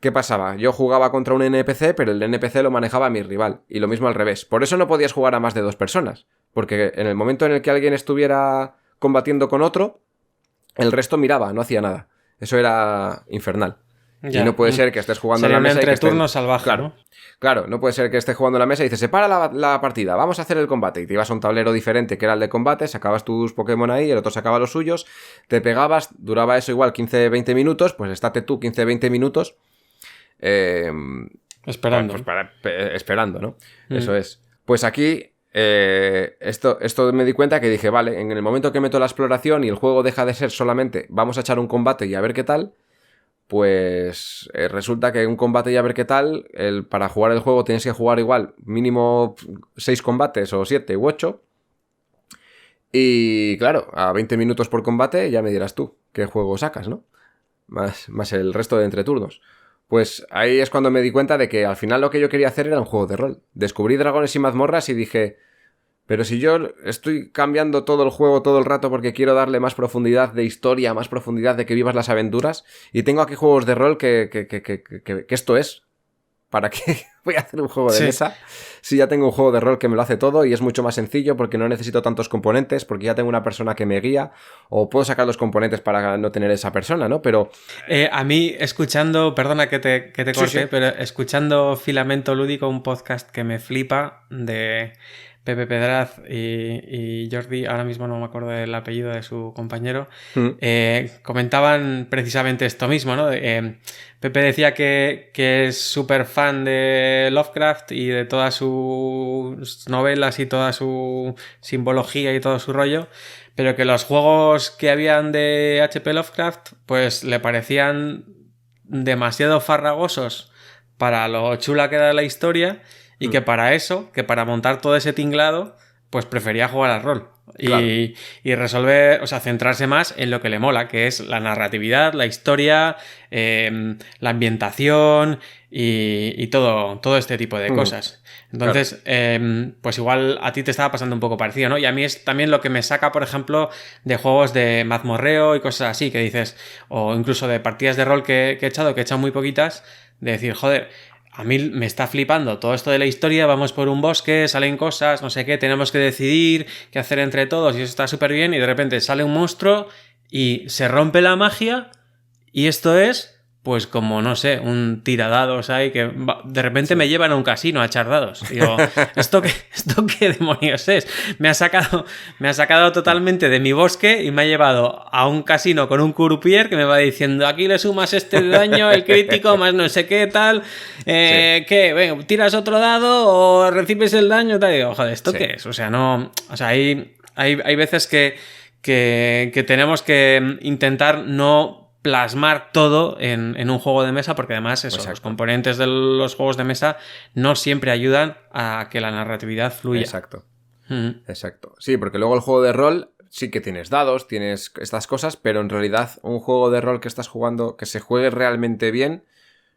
¿Qué pasaba? Yo jugaba contra un NPC, pero el NPC lo manejaba mi rival. Y lo mismo al revés. Por eso no podías jugar a más de 2 personas. Porque en el momento en el que alguien estuviera combatiendo con otro, el resto miraba, no hacía nada. Eso era infernal. Ya. Y no puede ser que estés jugando en la mesa entre y que turnos salvaje, claro, ¿no? Claro, no puede ser que estés jugando en la mesa y dices, se para la partida, vamos a hacer el combate. Y te ibas a un tablero diferente que era el de combate, sacabas tus Pokémon ahí, el otro sacaba los suyos, te pegabas, duraba eso igual 15-20 minutos, pues estate tú 15-20 minutos esperando. Esperando, ¿no? Eso es. Pues aquí esto me di cuenta que dije, vale, en el momento que meto la exploración y el juego deja de ser solamente vamos a echar un combate y a ver qué tal, pues resulta que un combate y a ver qué tal, para jugar el juego tienes que jugar igual mínimo 6 combates o 7 u 8 y claro, a 20 minutos por combate ya me dirás tú qué juego sacas, ¿no? Más el resto de entreturnos. Pues ahí es cuando me di cuenta de que al final lo que yo quería hacer era un juego de rol. Descubrí Dragones y Mazmorras y dije, pero si yo estoy cambiando todo el juego todo el rato porque quiero darle más profundidad de historia, más profundidad de que vivas las aventuras, y tengo aquí juegos de rol que esto es. ¿Para qué voy a hacer un juego de mesa? Si ya tengo un juego de rol que me lo hace todo y es mucho más sencillo porque no necesito tantos componentes, porque ya tengo una persona que me guía, o puedo sacar los componentes para no tener esa persona, ¿no? Pero a mí, escuchando, perdona que te corte, sí. Pero escuchando Filamento Lúdico, un podcast que me flipa de Pepe Pedraz y Jordi, ahora mismo no me acuerdo del apellido de su compañero, comentaban precisamente esto mismo, ¿no? Pepe decía que es súper fan de Lovecraft y de todas sus novelas y toda su simbología y todo su rollo, pero que los juegos que habían de H.P. Lovecraft pues le parecían demasiado farragosos para lo chula que era la historia y que para eso, que para montar todo ese tinglado, pues prefería jugar al rol. Claro. Y resolver, o sea, centrarse más en lo que le mola, que es la narratividad, la historia, la ambientación y todo este tipo de cosas. Entonces, claro. Pues igual a ti te estaba pasando un poco parecido, ¿no? Y a mí es también lo que me saca, por ejemplo, de juegos de mazmorreo y cosas así, que dices, o incluso de partidas de rol que he echado muy poquitas, de decir, joder, a mí me está flipando todo esto de la historia, vamos por un bosque, salen cosas, no sé qué, tenemos que decidir qué hacer entre todos y eso está súper bien y de repente sale un monstruo y se rompe la magia y esto es, pues como, no sé, un tiradados ahí que de repente me llevan a un casino a echar dados. Digo, ¿esto qué demonios es? Me ha sacado totalmente de mi bosque y me ha llevado a un casino con un croupier que me va diciendo, aquí le sumas este daño, el crítico, más no sé qué tal, ¿qué? Venga, tiras otro dado o recibes el daño, tal. Y digo, joder, ¿esto qué es? O sea, no, o sea, hay veces que tenemos que intentar no plasmar todo en un juego de mesa, porque además eso, los componentes de los juegos de mesa no siempre ayudan a que la narratividad fluya. Exacto. Exacto. Sí, porque luego el juego de rol sí que tienes dados, tienes estas cosas, pero en realidad un juego de rol que estás jugando, que se juegue realmente bien,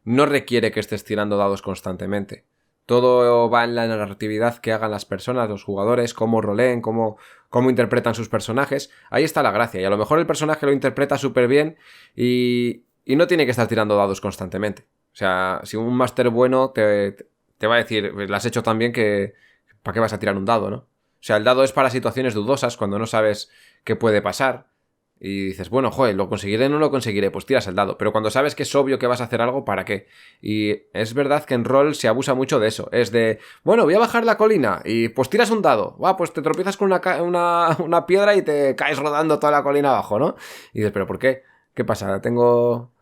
no requiere que estés tirando dados constantemente. todo va en la narratividad que hagan las personas, los jugadores, cómo roleen, cómo interpretan sus personajes. Ahí está la gracia. Y a lo mejor el personaje lo interpreta súper bien y no tiene que estar tirando dados constantemente. O sea, si un máster bueno te va a decir, lo has hecho tan bien que ¿para qué vas a tirar un dado, no? O sea, el dado es para situaciones dudosas, cuando no sabes qué puede pasar. Y dices, bueno, joder, ¿lo conseguiré o no lo conseguiré? Pues tiras el dado. Pero cuando sabes que es obvio que vas a hacer algo, ¿para qué? Y es verdad que en rol se abusa mucho de eso. Es de, bueno, voy a bajar la colina y pues tiras un dado. Va, pues te tropiezas con una piedra y te caes rodando toda la colina abajo, ¿no? Y dices, ¿pero por qué? ¿Qué pasa? ¿Tengo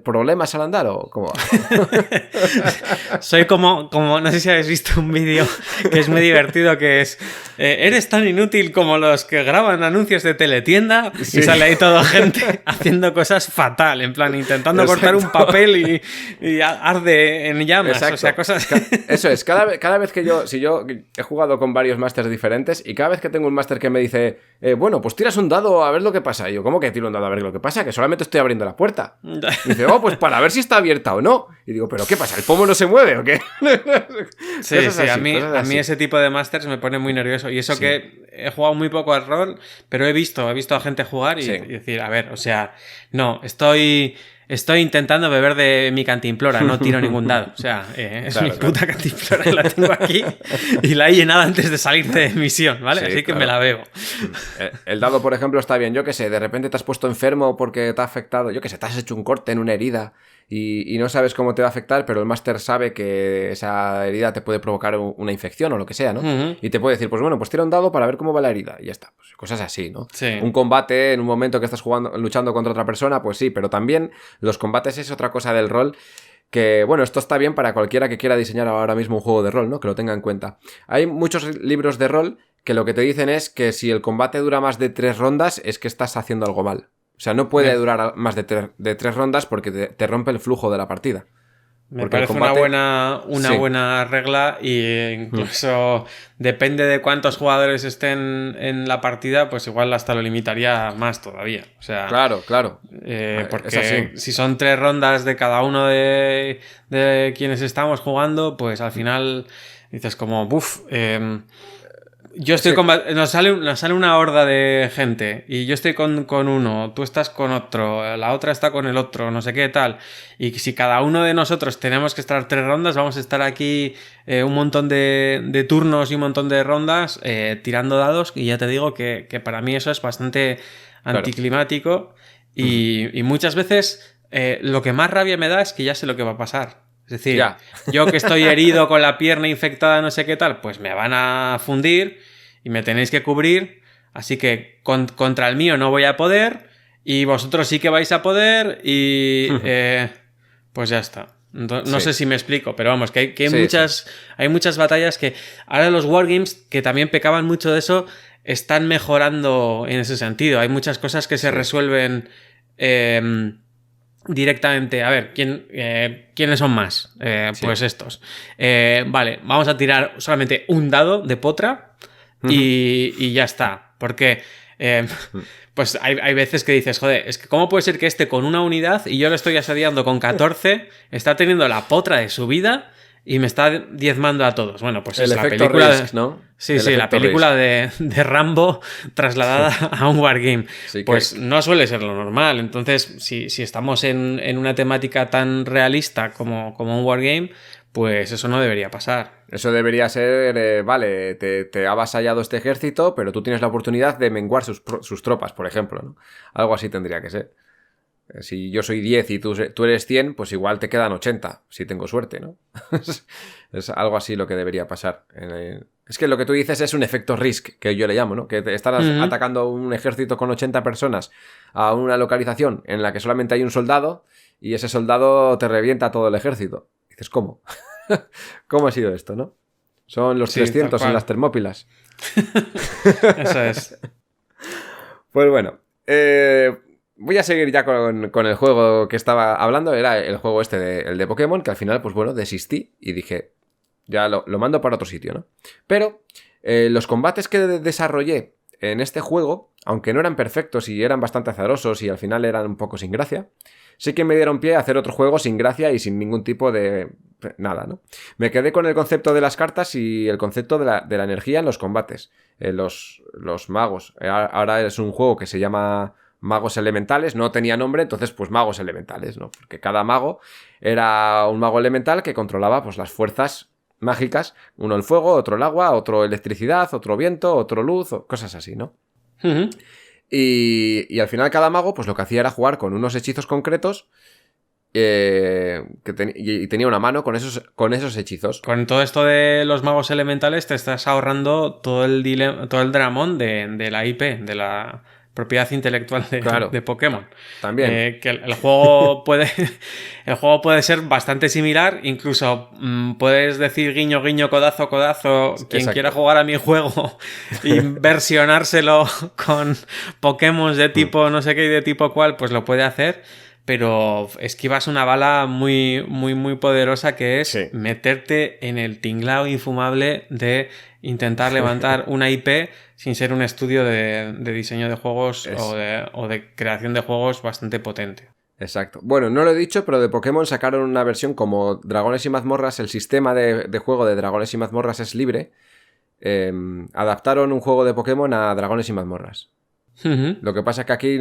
problemas al andar o cómo va? Soy como, no sé si habéis visto un vídeo que es muy divertido, que es eres tan inútil como los que graban anuncios de teletienda, sí. Y sale ahí toda gente haciendo cosas fatal, en plan intentando cortar un papel y arde en llamas. Exacto. O sea, cosas... Eso es, cada vez que yo he jugado con varios másters diferentes y cada vez que tengo un máster que me dice bueno, pues tiras un dado a ver lo que pasa. Y yo, ¿cómo que tiro un dado a ver lo que pasa? Que solamente estoy abriendo la puerta. Y dice, pues para ver si está abierta o no. Y digo, ¿pero qué pasa? ¿El pomo no se mueve o qué? Sí, así, a mí ese tipo de másters me pone muy nervioso. Y eso sí. Que he jugado muy poco al rol, pero he visto a gente jugar y decir, a ver, o sea, no, estoy intentando beber de mi cantimplora, no tiro ningún dado. O sea, es claro, mi puta cantimplora, la tengo aquí y la he llenado antes de salir de misión, ¿vale? Sí, así que me la bebo. El dado, por ejemplo, está bien. Yo qué sé, de repente te has puesto enfermo porque te ha afectado, yo qué sé, te has hecho un corte en una herida y no sabes cómo te va a afectar, pero el máster sabe que esa herida te puede provocar una infección o lo que sea, ¿no? Uh-huh. Y te puede decir, pues bueno, pues tira un dado para ver cómo va la herida y ya está. Pues cosas así, ¿no? Sí. Un combate en un momento que estás luchando contra otra persona, pues sí, pero también los combates es otra cosa del rol que, bueno, esto está bien para cualquiera que quiera diseñar ahora mismo un juego de rol, ¿no? Que lo tenga en cuenta. Hay muchos libros de rol que lo que te dicen es que si el combate dura más de 3 rondas es que estás haciendo algo mal. O sea, no puede durar más de 3 rondas porque te rompe el flujo de la partida. Me parece combate... una buena regla y incluso depende de cuántos jugadores estén en la partida, pues igual hasta lo limitaría más todavía. O sea, claro. Porque si son 3 rondas de cada uno de quienes estamos jugando, pues al final dices como, yo estoy nos sale una horda de gente y yo estoy con uno, tú estás con otro, la otra está con el otro, no sé qué tal. Y si cada uno de nosotros tenemos que estar 3 rondas, vamos a estar aquí un montón de turnos y un montón de rondas tirando dados. Y ya te digo que para mí eso es bastante anticlimático. Y muchas veces lo que más rabia me da es que ya sé lo que va a pasar. Es decir, yo que estoy herido con la pierna infectada, no sé qué tal, pues me van a fundir y me tenéis que cubrir. Así que contra el mío no voy a poder y vosotros sí que vais a poder y pues ya está. No sé si me explico, pero vamos, que hay muchas batallas que ahora los wargames, que también pecaban mucho de eso, están mejorando en ese sentido. Hay muchas cosas que se resuelven... directamente, a ver, ¿quiénes son más? Pues estos. Vale, vamos a tirar solamente un dado de potra y ya está. Porque pues hay veces que dices, joder, es que ¿cómo puede ser que este con una unidad y yo lo estoy asediando con 14 está teniendo la potra de su vida y me está diezmando a todos? Bueno, pues es la película Risk, ¿no? Sí, la película de Rambo trasladada a un wargame. Sí, pues no suele ser lo normal. Entonces, si estamos en una temática tan realista como un wargame, pues eso no debería pasar. Eso debería ser, vale, te ha avasallado este ejército, pero tú tienes la oportunidad de menguar sus tropas, por ejemplo, ¿no? Algo así tendría que ser. Si yo soy 10 y tú eres 100, pues igual te quedan 80, si tengo suerte, ¿no? Es algo así lo que debería pasar. Es que lo que tú dices es un efecto Risk, que yo le llamo, ¿no? Que te estás atacando un ejército con 80 personas a una localización en la que solamente hay un soldado y ese soldado te revienta todo el ejército. Y dices, ¿cómo? ¿Cómo ha sido esto, no? Son los 300 en las Termópilas. Eso es. Pues bueno, voy a seguir ya con el juego que estaba hablando. Era el juego el de Pokémon, que al final, pues bueno, desistí y dije, ya lo mando para otro sitio, ¿no? Pero los combates que desarrollé en este juego, aunque no eran perfectos y eran bastante azarosos y al final eran un poco sin gracia, sí que me dieron pie a hacer otro juego sin gracia y sin ningún tipo de... nada, ¿no? Me quedé con el concepto de las cartas y el concepto de la energía en los combates. Los magos. Ahora es un juego que se llama Magos Elementales. No tenía nombre, entonces pues Magos Elementales, ¿no? Porque cada mago era un mago elemental que controlaba pues las fuerzas mágicas. Uno el fuego, otro el agua, otro electricidad, otro viento, otro luz, cosas así, ¿no? Uh-huh. Y al final cada mago pues lo que hacía era jugar con unos hechizos concretos y tenía una mano con esos hechizos. Con todo esto de los magos elementales te estás ahorrando todo el dramón de la IP, de la propiedad intelectual de Pokémon. También. Que el juego puede ser bastante similar, incluso puedes decir guiño, guiño, codazo, codazo, quien Exacto. quiera jugar a mi juego y versionárselo con Pokémon de tipo no sé qué y de tipo cual, pues lo puede hacer. Pero esquivas una bala muy, muy, muy poderosa que es meterte en el tinglao infumable de intentar levantar una IP sin ser un estudio de diseño de juegos o de creación de juegos bastante potente. Exacto. Bueno, no lo he dicho, pero de Pokémon sacaron una versión como Dragones y Mazmorras. El sistema de juego de Dragones y Mazmorras es libre. Adaptaron un juego de Pokémon a Dragones y Mazmorras. Uh-huh. Lo que pasa es que aquí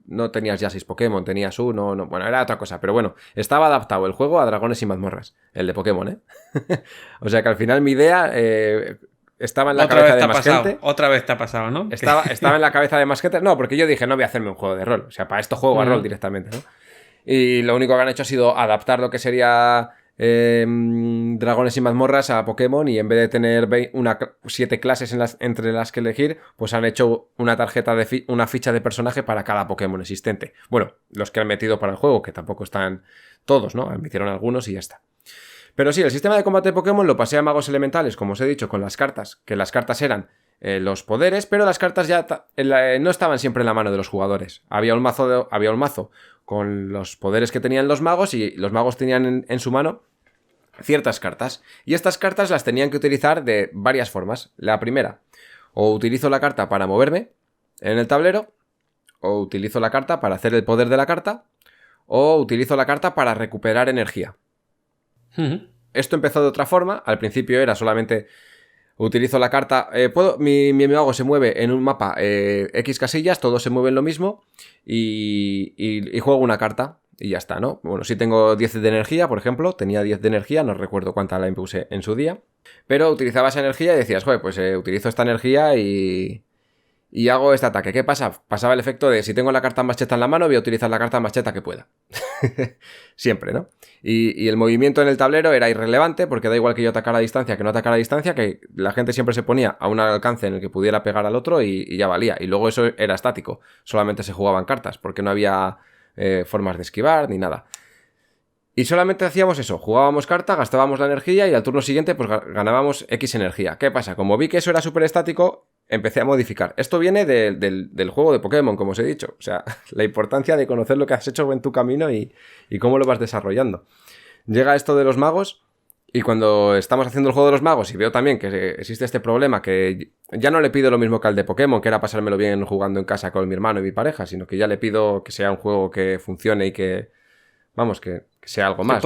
no tenías ya 6 Pokémon, tenías uno, no, bueno, era otra cosa, pero bueno, estaba adaptado el juego a Dragones y Mazmorras, el de Pokémon, ¿eh? O sea que al final mi idea estaba en la cabeza de más gente. Otra vez te ha pasado, ¿no? Estaba en la cabeza de más gente. No, porque yo dije, no voy a hacerme un juego de rol, o sea, para esto juego a rol directamente, ¿no? Y lo único que han hecho ha sido adaptar lo que sería Dragones y Mazmorras a Pokémon, y en vez de tener 7 clases entre las que elegir, pues han hecho una tarjeta una ficha de personaje para cada Pokémon existente. Bueno, los que han metido para el juego, que tampoco están todos, ¿no? Metieron algunos y ya está. Pero sí, el sistema de combate de Pokémon lo pasé a Magos Elementales, como os he dicho, con las cartas, que las cartas eran los poderes, pero las cartas ya no estaban siempre en la mano de los jugadores. Había un mazo con los poderes que tenían los magos, y los magos tenían en su mano ciertas cartas. Y estas cartas las tenían que utilizar de varias formas. La primera, o utilizo la carta para moverme en el tablero, o utilizo la carta para hacer el poder de la carta, o utilizo la carta para recuperar energía. Uh-huh. Esto empezó de otra forma. Al principio era solamente utilizo la carta, mi mago se mueve en un mapa X casillas, todos se mueven lo mismo, y juego una carta y ya está, ¿no? Bueno, si tengo 10 de energía, por ejemplo, tenía 10 de energía, no recuerdo cuánta la impuse en su día, pero utilizaba esa energía y decías, joder, pues utilizo esta energía y hago este ataque. ¿Qué pasa? Pasaba el efecto de, si tengo la carta más cheta en la mano, voy a utilizar la carta más cheta que pueda. Siempre, ¿no? Y el movimiento en el tablero era irrelevante, porque da igual que yo atacara a distancia que no atacara a distancia, que la gente siempre se ponía a un alcance en el que pudiera pegar al otro y ya valía. Y luego eso era estático, solamente se jugaban cartas, porque no había formas de esquivar ni nada. Y solamente hacíamos eso, jugábamos carta, gastábamos la energía y al turno siguiente pues ganábamos X energía. ¿Qué pasa? Como vi que eso era súper estático, empecé a modificar. Esto viene del juego de Pokémon, como os he dicho. O sea, la importancia de conocer lo que has hecho en tu camino y cómo lo vas desarrollando. Llega esto de los magos, y cuando estamos haciendo el juego de los magos y veo también que existe este problema, que ya no le pido lo mismo que al de Pokémon, que era pasármelo bien jugando en casa con mi hermano y mi pareja, sino que ya le pido que sea un juego que funcione y que, vamos, que sea algo más.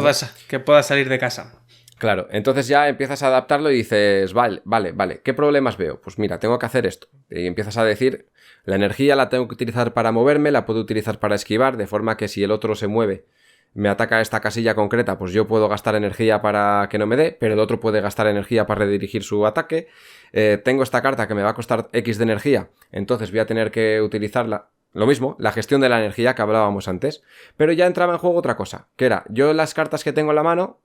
Que pueda salir de casa. Claro, entonces ya empiezas a adaptarlo y dices, vale, ¿qué problemas veo? Pues mira, tengo que hacer esto. Y empiezas a decir, la energía la tengo que utilizar para moverme, la puedo utilizar para esquivar, de forma que si el otro se mueve, me ataca a esta casilla concreta, pues yo puedo gastar energía para que no me dé, pero el otro puede gastar energía para redirigir su ataque. Tengo esta carta que me va a costar X de energía, entonces voy a tener que utilizarla. Lo mismo, la gestión de la energía que hablábamos antes. Pero ya entraba en juego otra cosa, que era, yo las cartas que tengo en la mano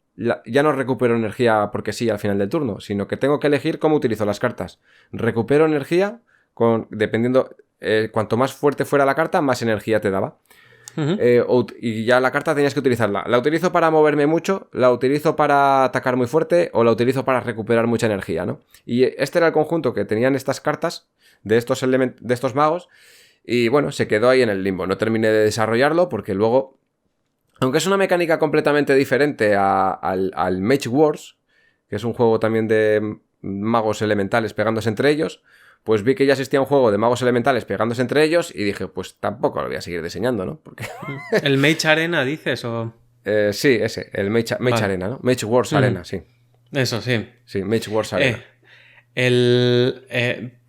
ya no recupero energía porque sí al final del turno, sino que tengo que elegir cómo utilizo las cartas. Recupero energía dependiendo, cuanto más fuerte fuera la carta, más energía te daba. Uh-huh. Y ya la carta tenías que utilizarla. ¿La utilizo para moverme mucho? ¿La utilizo para atacar muy fuerte? ¿O la utilizo para recuperar mucha energía, ¿no? Y este era el conjunto que tenían estas cartas de estos magos. Y bueno, se quedó ahí en el limbo. No terminé de desarrollarlo porque luego, aunque es una mecánica completamente diferente al Mage Wars, que es un juego también de magos elementales pegándose entre ellos, pues vi que ya existía un juego de magos elementales pegándose entre ellos y dije, pues tampoco lo voy a seguir diseñando, ¿no? Porque... ¿El Mage Arena dices o...? Sí, ese, el Mage Vale. Arena, ¿no? Mage Wars Arena, sí. Eso, sí. Sí, Mage Wars Arena.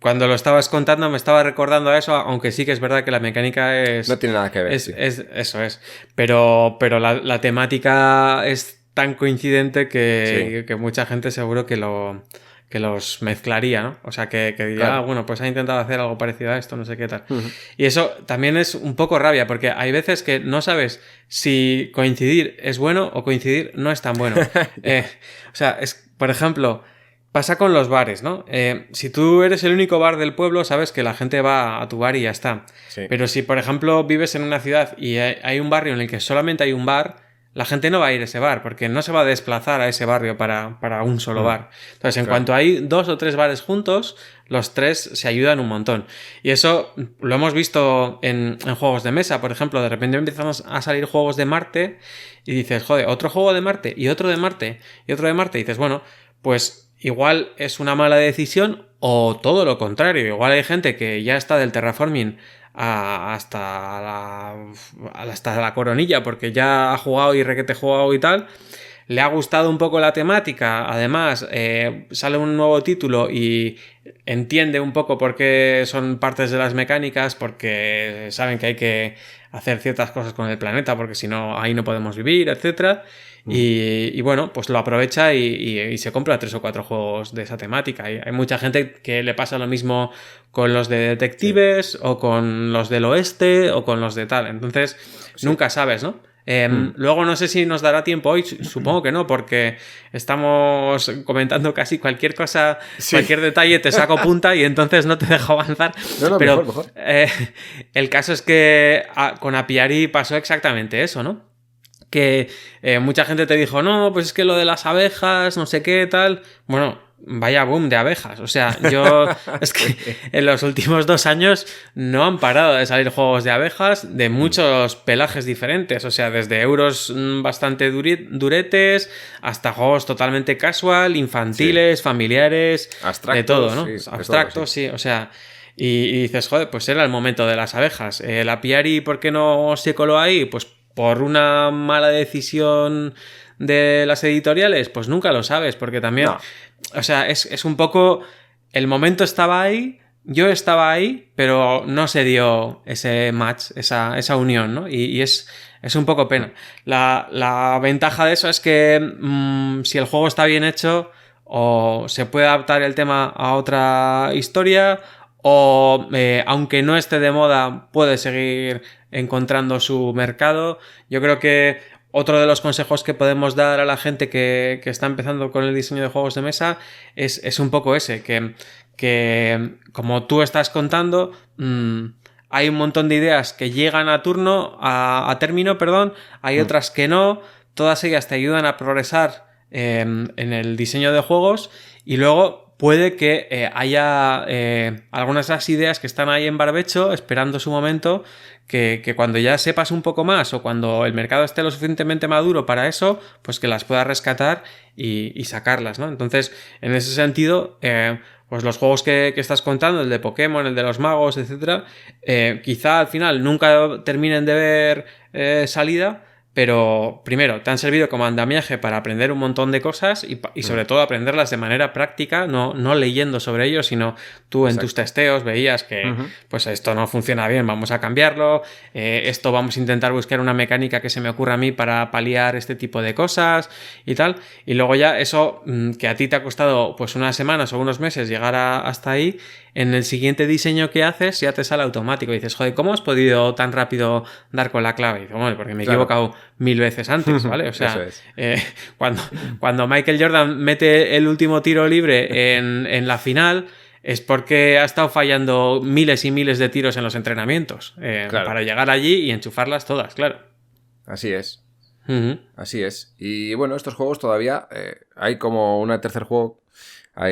Cuando lo estabas contando me estaba recordando a eso, aunque sí que es verdad que la mecánica es... No tiene nada que ver. Eso es. Pero la temática es tan coincidente que mucha gente seguro que los mezclaría, ¿no? O sea, que diría, Claro. bueno, pues ha intentado hacer algo parecido a esto, no sé qué tal. Y eso también es un poco rabia, porque hay veces que no sabes si coincidir es bueno o coincidir no es tan bueno. O sea, por ejemplo, pasa con los bares, ¿no? Si tú eres el único bar del pueblo, sabes que la gente va a tu bar y ya está. Sí. Pero si, por ejemplo, vives en una ciudad y hay un barrio en el que solamente hay un bar, la gente no va a ir a ese bar, porque no se va a desplazar a ese barrio para un solo bar. Entonces, en cuanto hay 2 o 3 bares juntos, los 3 se ayudan un montón. Y eso lo hemos visto en juegos de mesa, por ejemplo. De repente empiezan a salir juegos de Marte y dices, joder, otro juego de Marte y otro de Marte y otro de Marte. Y dices, bueno, pues igual es una mala decisión o todo lo contrario. Igual hay gente que ya está del terraforming hasta la coronilla porque ya ha jugado y requete jugado y tal, le ha gustado un poco la temática, además sale un nuevo título y entiende un poco por qué son partes de las mecánicas, porque saben que hay que hacer ciertas cosas con el planeta porque si no ahí no podemos vivir, etcétera. Y bueno, pues lo aprovecha y se compra 3 o 4 juegos de esa temática. Y hay mucha gente que le pasa lo mismo con los de detectives o con los del oeste o con los de tal. Entonces, nunca sabes, ¿no? Luego no sé si nos dará tiempo hoy, supongo que no, porque estamos comentando casi cualquier cosa, cualquier detalle te saco punta y entonces no te dejo avanzar. No, pero mejor. El caso es que con Apiari pasó exactamente eso, ¿no? Que mucha gente te dijo, no, pues es que lo de las abejas, no sé qué, tal. Bueno, vaya boom de abejas. O sea, yo es que en los últimos 2 años no han parado de salir juegos de abejas de muchos pelajes diferentes. O sea, desde euros bastante duretes hasta juegos totalmente casual, infantiles, familiares, abstractos, de todo, ¿no? Sí, Abstractos, todo, sí. O sea... Y dices, joder, pues era el momento de las abejas. El Apiari, ¿por qué no se coló ahí? Pues por una mala decisión de las editoriales, pues nunca lo sabes, porque también, o sea, es un poco, el momento estaba ahí, yo estaba ahí, pero no se dio ese match, esa unión, ¿no? Y es un poco pena. La ventaja de eso es que si el juego está bien hecho, o se puede adaptar el tema a otra historia, o aunque no esté de moda, puede seguir encontrando su mercado. Yo creo que otro de los consejos que podemos dar a la gente que está empezando con el diseño de juegos de mesa es un poco ese, que como tú estás contando, hay un montón de ideas que llegan a término, hay otras que no, todas ellas te ayudan a progresar en el diseño de juegos y luego puede que haya algunas de las ideas que están ahí en barbecho esperando su momento, que cuando ya sepas un poco más o cuando el mercado esté lo suficientemente maduro para eso, pues que las puedas rescatar y sacarlas, ¿no? Entonces, en ese sentido, pues los juegos que estás contando, el de Pokémon, el de los magos, etcétera, quizá al final nunca terminen de ver salida, pero primero te han servido como andamiaje para aprender un montón de cosas y sobre todo aprenderlas de manera práctica, no leyendo sobre ello, sino tú en tus testeos veías que pues esto no funciona bien, vamos a cambiarlo, esto vamos a intentar buscar una mecánica que se me ocurra a mí para paliar este tipo de cosas y tal, y luego ya eso que a ti te ha costado pues unas semanas o unos meses llegar hasta ahí, en el siguiente diseño que haces ya te sale automático y dices, joder, ¿cómo has podido tan rápido dar con la clave? Y dices, bueno, porque me he equivocado 1000 veces antes, ¿vale? O sea, cuando Michael Jordan mete el último tiro libre en la final es porque ha estado fallando miles y miles de tiros en los entrenamientos para llegar allí y enchufarlas todas, claro. Así es. Así es. Y bueno, estos juegos todavía hay como un tercer juego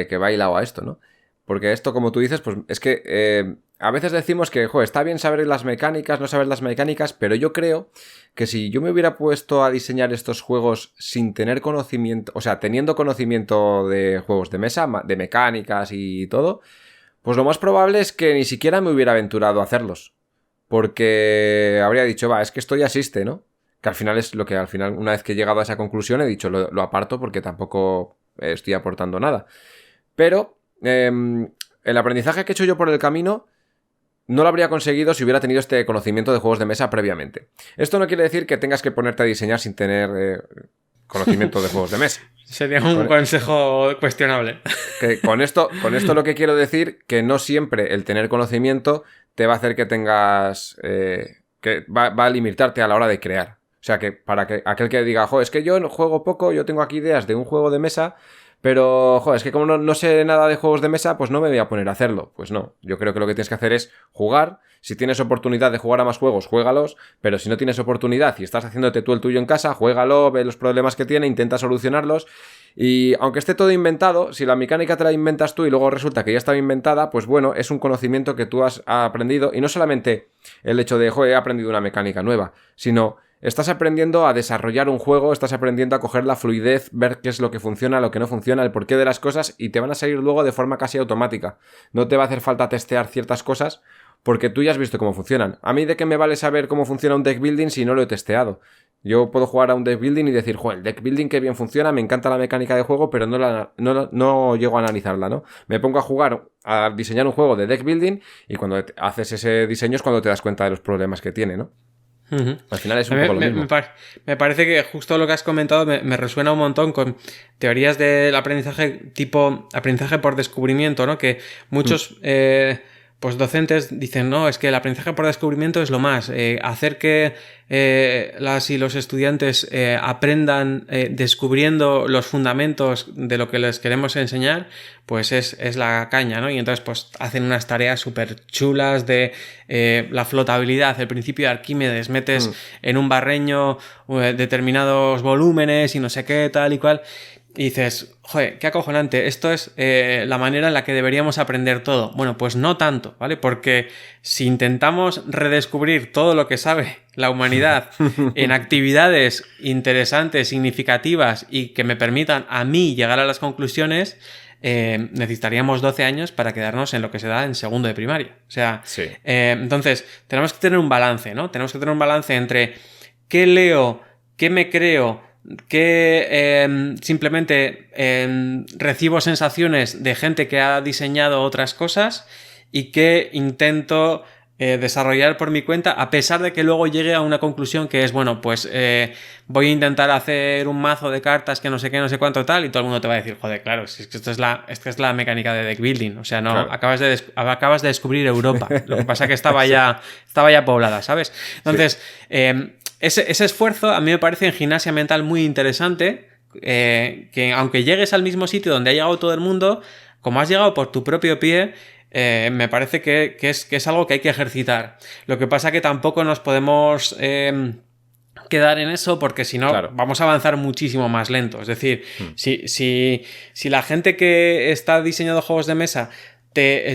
que va hilado a esto, ¿no? Porque esto, como tú dices, pues es que a veces decimos que, joder, está bien saber las mecánicas, no saber las mecánicas, pero yo creo que si yo me hubiera puesto a diseñar estos juegos sin tener conocimiento, o sea, teniendo conocimiento de juegos de mesa, de mecánicas y todo, Pues lo más probable es que ni siquiera me hubiera aventurado a hacerlos. Porque habría dicho, es que esto ya existe, ¿no? Que al final es lo que una vez que he llegado a esa conclusión, he dicho, lo aparto porque tampoco estoy aportando nada. Pero el aprendizaje que he hecho yo por el camino no lo habría conseguido si hubiera tenido este conocimiento de juegos de mesa previamente. Esto no quiere decir que tengas que ponerte a diseñar sin tener conocimiento de juegos de mesa. Sería un consejo cuestionable. Que con esto lo que quiero decir, que no siempre el tener conocimiento te va a hacer que tengas... que va a limitarte a la hora de crear. O sea, que para que aquel que diga, es que yo juego poco, yo tengo aquí ideas de un juego de mesa, pero, es que como no sé nada de juegos de mesa, pues no me voy a poner a hacerlo. Pues no, yo creo que lo que tienes que hacer es jugar. Si tienes oportunidad de jugar a más juegos, juégalos, pero si no tienes oportunidad y estás haciéndote tú el tuyo en casa, juégalo, ve los problemas que tiene, intenta solucionarlos. Y aunque esté todo inventado, si la mecánica te la inventas tú y luego resulta que ya estaba inventada, pues bueno, es un conocimiento que tú has aprendido. Y no solamente el hecho de, he aprendido una mecánica nueva, sino... estás aprendiendo a desarrollar un juego, estás aprendiendo a coger la fluidez, ver qué es lo que funciona, lo que no funciona, el porqué de las cosas, y te van a salir luego de forma casi automática. No te va a hacer falta testear ciertas cosas porque tú ya has visto cómo funcionan. A mí, ¿de qué me vale saber cómo funciona un deck building si no lo he testeado? Yo puedo jugar a un deck building y decir, el deck building qué bien funciona, me encanta la mecánica de juego, pero no llego a analizarla, ¿no? Me pongo a jugar, a diseñar un juego de deck building, y cuando haces ese diseño es cuando te das cuenta de los problemas que tiene, ¿no? Al final es un poco lo mismo. Me parece que justo lo que has comentado me resuena un montón con teorías del aprendizaje tipo aprendizaje por descubrimiento, ¿no? Que muchos pues docentes dicen, no, es que el aprendizaje por descubrimiento es lo más. Hacer que las y los estudiantes aprendan descubriendo los fundamentos de lo que les queremos enseñar, pues es la caña, ¿no? Y entonces pues hacen unas tareas súper chulas de la flotabilidad, el principio de Arquímedes, metes en un barreño determinados volúmenes y no sé qué, tal y cual... Y dices, qué acojonante, esto es la manera en la que deberíamos aprender todo. Bueno, pues no tanto, ¿vale? Porque si intentamos redescubrir todo lo que sabe la humanidad en actividades interesantes, significativas y que me permitan a mí llegar a las conclusiones, necesitaríamos 12 años para quedarnos en lo que se da en segundo de primaria. O sea, sí. Entonces, tenemos que tener un balance, ¿no? Tenemos que tener un balance entre qué leo, qué me creo, que simplemente recibo sensaciones de gente que ha diseñado otras cosas y que intento desarrollar por mi cuenta, a pesar de que luego llegue a una conclusión que es, bueno, pues voy a intentar hacer un mazo de cartas que no sé qué, no sé cuánto tal, y todo el mundo te va a decir, claro, es que esto es la mecánica de deck building, o sea, no, claro. acabas de descubrir Europa, lo que pasa es que estaba ya poblada, ¿sabes? Entonces, sí. Ese esfuerzo a mí me parece en gimnasia mental muy interesante, que aunque llegues al mismo sitio donde ha llegado todo el mundo, como has llegado por tu propio pie, me parece que es algo que hay que ejercitar. Lo que pasa que tampoco nos podemos quedar en eso, porque si no, claro, vamos a avanzar muchísimo más lento. Es decir, si la gente que está diseñando juegos de mesa,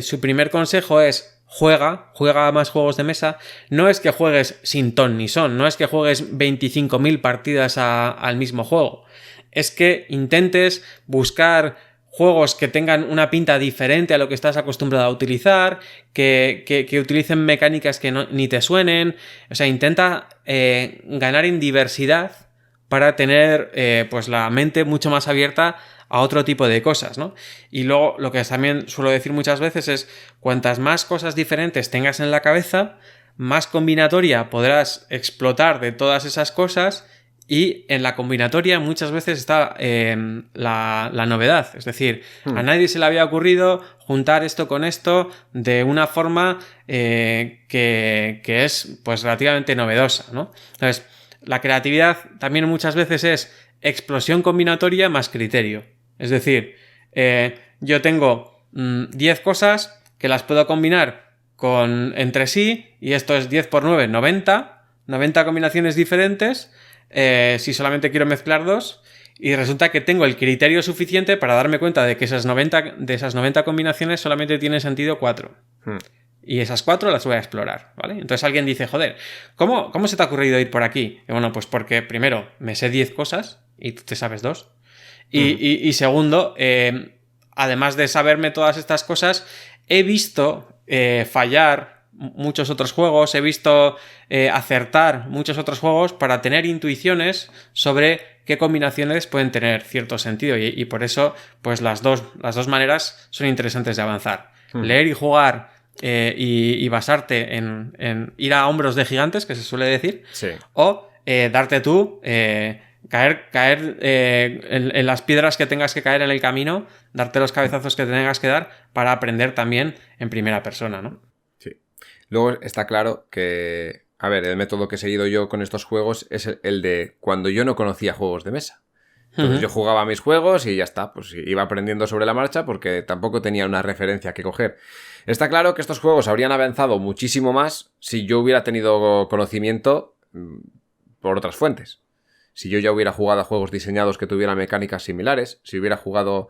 su primer consejo es juega más juegos de mesa, no es que juegues sin ton ni son, no es que juegues 25.000 partidas al mismo juego, es que intentes buscar juegos que tengan una pinta diferente a lo que estás acostumbrado a utilizar, que utilicen mecánicas que ni te suenen, o sea, intenta ganar en diversidad para tener pues la mente mucho más abierta a otro tipo de cosas, ¿no? Y luego lo que también suelo decir muchas veces es, cuantas más cosas diferentes tengas en la cabeza, más combinatoria podrás explotar de todas esas cosas, y en la combinatoria muchas veces está la novedad. Es decir, a nadie se le había ocurrido juntar esto con esto de una forma que es pues relativamente novedosa, ¿no? Entonces, la creatividad también muchas veces es explosión combinatoria más criterio. Es decir, yo tengo 10 cosas que las puedo combinar entre sí, y esto es 10 por 9, 90 combinaciones diferentes, si solamente quiero mezclar dos, y resulta que tengo el criterio suficiente para darme cuenta de que de esas 90 combinaciones solamente tiene sentido 4. Y esas 4 las voy a explorar, ¿vale? Entonces alguien dice, ¿cómo se te ha ocurrido ir por aquí? Y bueno, pues porque primero me sé 10 cosas y tú te sabes 2. Y segundo, además de saberme todas estas cosas, he visto fallar muchos otros juegos, he visto acertar muchos otros juegos para tener intuiciones sobre qué combinaciones pueden tener cierto sentido y por eso pues las dos maneras son interesantes de avanzar. Leer y jugar y basarte en ir a hombros de gigantes, que se suele decir, Sí. o darte tú, caer en las piedras que tengas que caer en el camino, darte los cabezazos que te tengas que dar para aprender también en primera persona, ¿no? Sí. Luego está claro que, a ver, el método que he seguido yo con estos juegos es el de cuando yo no conocía juegos de mesa. Entonces yo jugaba mis juegos y ya está, pues iba aprendiendo sobre la marcha porque tampoco tenía una referencia que coger. Está claro que estos juegos habrían avanzado muchísimo más si yo hubiera tenido conocimiento por otras fuentes. Si yo ya hubiera jugado a juegos diseñados que tuvieran mecánicas similares, si hubiera jugado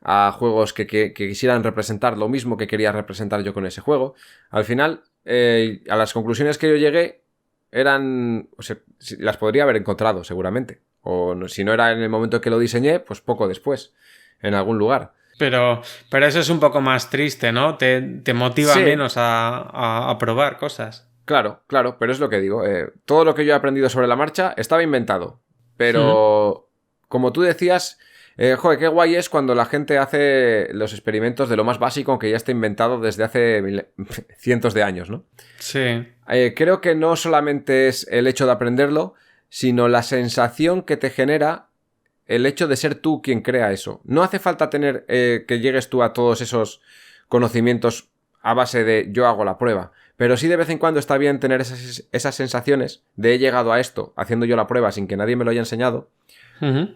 a juegos que quisieran representar lo mismo que quería representar yo con ese juego. Al final, a las conclusiones que yo llegué eran... O sea, las podría haber encontrado seguramente. O no, si no era en el momento que lo diseñé, pues poco después, en algún lugar. Pero eso es un poco más triste, ¿no? Te motiva Sí. menos a probar cosas. Claro, pero es lo que digo. Todo lo que yo he aprendido sobre la marcha estaba inventado. Pero, como tú decías, joder, qué guay es cuando la gente hace los experimentos de lo más básico que ya está inventado desde hace cientos de años, ¿no? Sí. Creo que no solamente es el hecho de aprenderlo, sino la sensación que te genera el hecho de ser tú quien crea eso. No hace falta tener que llegues tú a todos esos conocimientos a base de yo hago la prueba. Pero sí de vez en cuando está bien tener esas sensaciones de he llegado a esto haciendo yo la prueba sin que nadie me lo haya enseñado.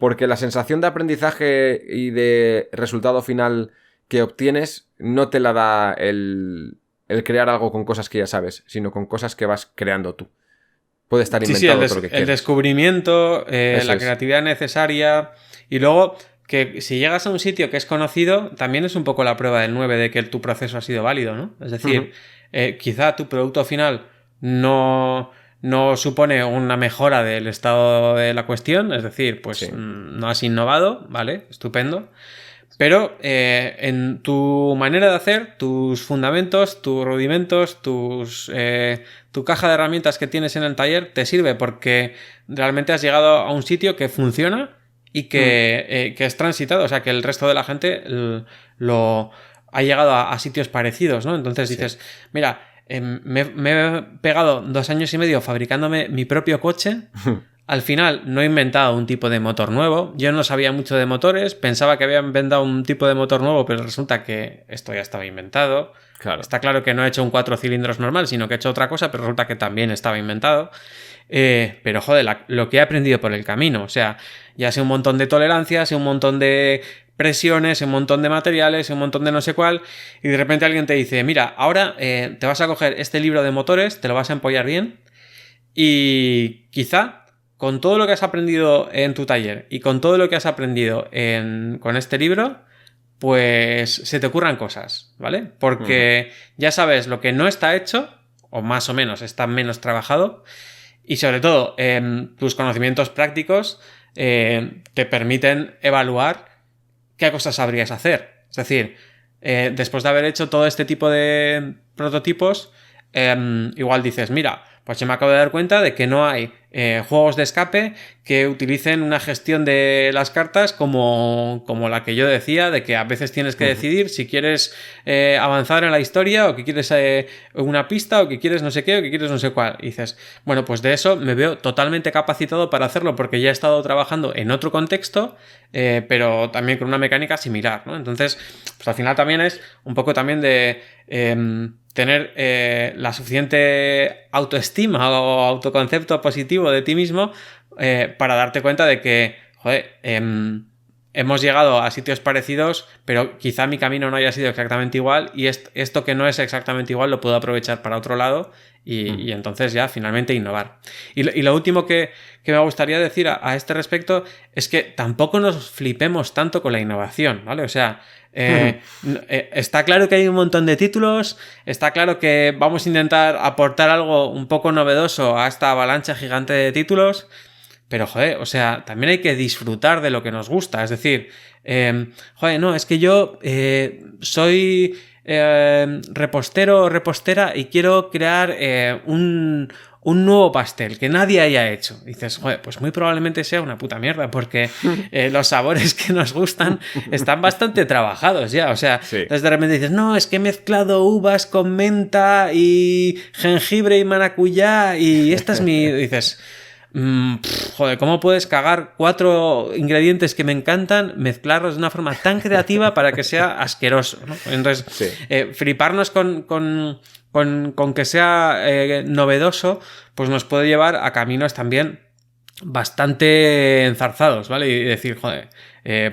Porque la sensación de aprendizaje y de resultado final que obtienes no te la da el crear algo con cosas que ya sabes, sino con cosas que vas creando tú. Puede estar inventado todo lo que quieras. El descubrimiento, la creatividad necesaria. Y luego, que si llegas a un sitio que es conocido, también es un poco la prueba del 9 de que tu proceso ha sido válido, ¿no? Es decir, quizá tu producto final no supone una mejora del estado de la cuestión, es decir, pues no has innovado, ¿vale? Estupendo. Pero en tu manera de hacer, tus fundamentos, tus rudimentos, tu caja de herramientas que tienes en el taller te sirve porque realmente has llegado a un sitio que funciona y que es transitado, o sea que el resto de la gente lo ha llegado a sitios parecidos, ¿no? Entonces dices, mira, me he pegado 2 años y medio fabricándome mi propio coche. Al final no he inventado un tipo de motor nuevo. Yo no sabía mucho de motores. Pensaba que había inventado un tipo de motor nuevo, pero resulta que esto ya estaba inventado. Claro. Está claro que no he hecho un 4 cilindros normal, sino que he hecho otra cosa, pero resulta que también estaba inventado. Pero joder, lo que he aprendido por el camino. O sea, ya sé un montón de tolerancias, sé un montón de presiones, un montón de materiales, un montón de no sé cuál, y de repente alguien te dice, mira, ahora te vas a coger este libro de motores, te lo vas a empollar bien, y quizá con todo lo que has aprendido en tu taller y con todo lo que has aprendido con este libro, pues se te ocurran cosas, ¿vale? Porque ya sabes lo que no está hecho, o más o menos está menos trabajado, y sobre todo tus conocimientos prácticos te permiten evaluar qué cosas sabrías hacer. Es decir, después de haber hecho todo este tipo de prototipos, igual dices, mira, pues yo me acabo de dar cuenta de que no hay juegos de escape que utilicen una gestión de las cartas como la que yo decía, de que a veces tienes que decidir si quieres avanzar en la historia o que quieres una pista o que quieres no sé qué o que quieres no sé cuál. Y dices, bueno, pues de eso me veo totalmente capacitado para hacerlo porque ya he estado trabajando en otro contexto, pero también con una mecánica similar, ¿no? Entonces, pues al final también es un poco también de tener la suficiente autoestima o autoconcepto positivo de ti mismo para darte cuenta de que, joder, hemos llegado a sitios parecidos, pero quizá mi camino no haya sido exactamente igual y esto que no es exactamente igual lo puedo aprovechar para otro lado y entonces ya finalmente innovar. Y lo último que me gustaría decir a este respecto es que tampoco nos flipemos tanto con la innovación, ¿vale? O sea, está claro que hay un montón de títulos, está claro que vamos a intentar aportar algo un poco novedoso a esta avalancha gigante de títulos, pero joder, o sea, también hay que disfrutar de lo que nos gusta. Es decir, joder, no, es que yo soy repostero o repostera y quiero crear un nuevo pastel que nadie haya hecho. Y dices, joder, pues muy probablemente sea una puta mierda, porque los sabores que nos gustan están bastante trabajados ya. O sea, Sí. entonces de repente dices, no, es que he mezclado uvas con menta y jengibre y maracuyá y esta es mi... Dices... joder, ¿cómo puedes cagar 4 ingredientes que me encantan, mezclarlos de una forma tan creativa para que sea asqueroso, ¿no? Entonces, Sí. fliparnos con que sea novedoso, pues nos puede llevar a caminos también bastante enzarzados, ¿vale? Y decir, joder,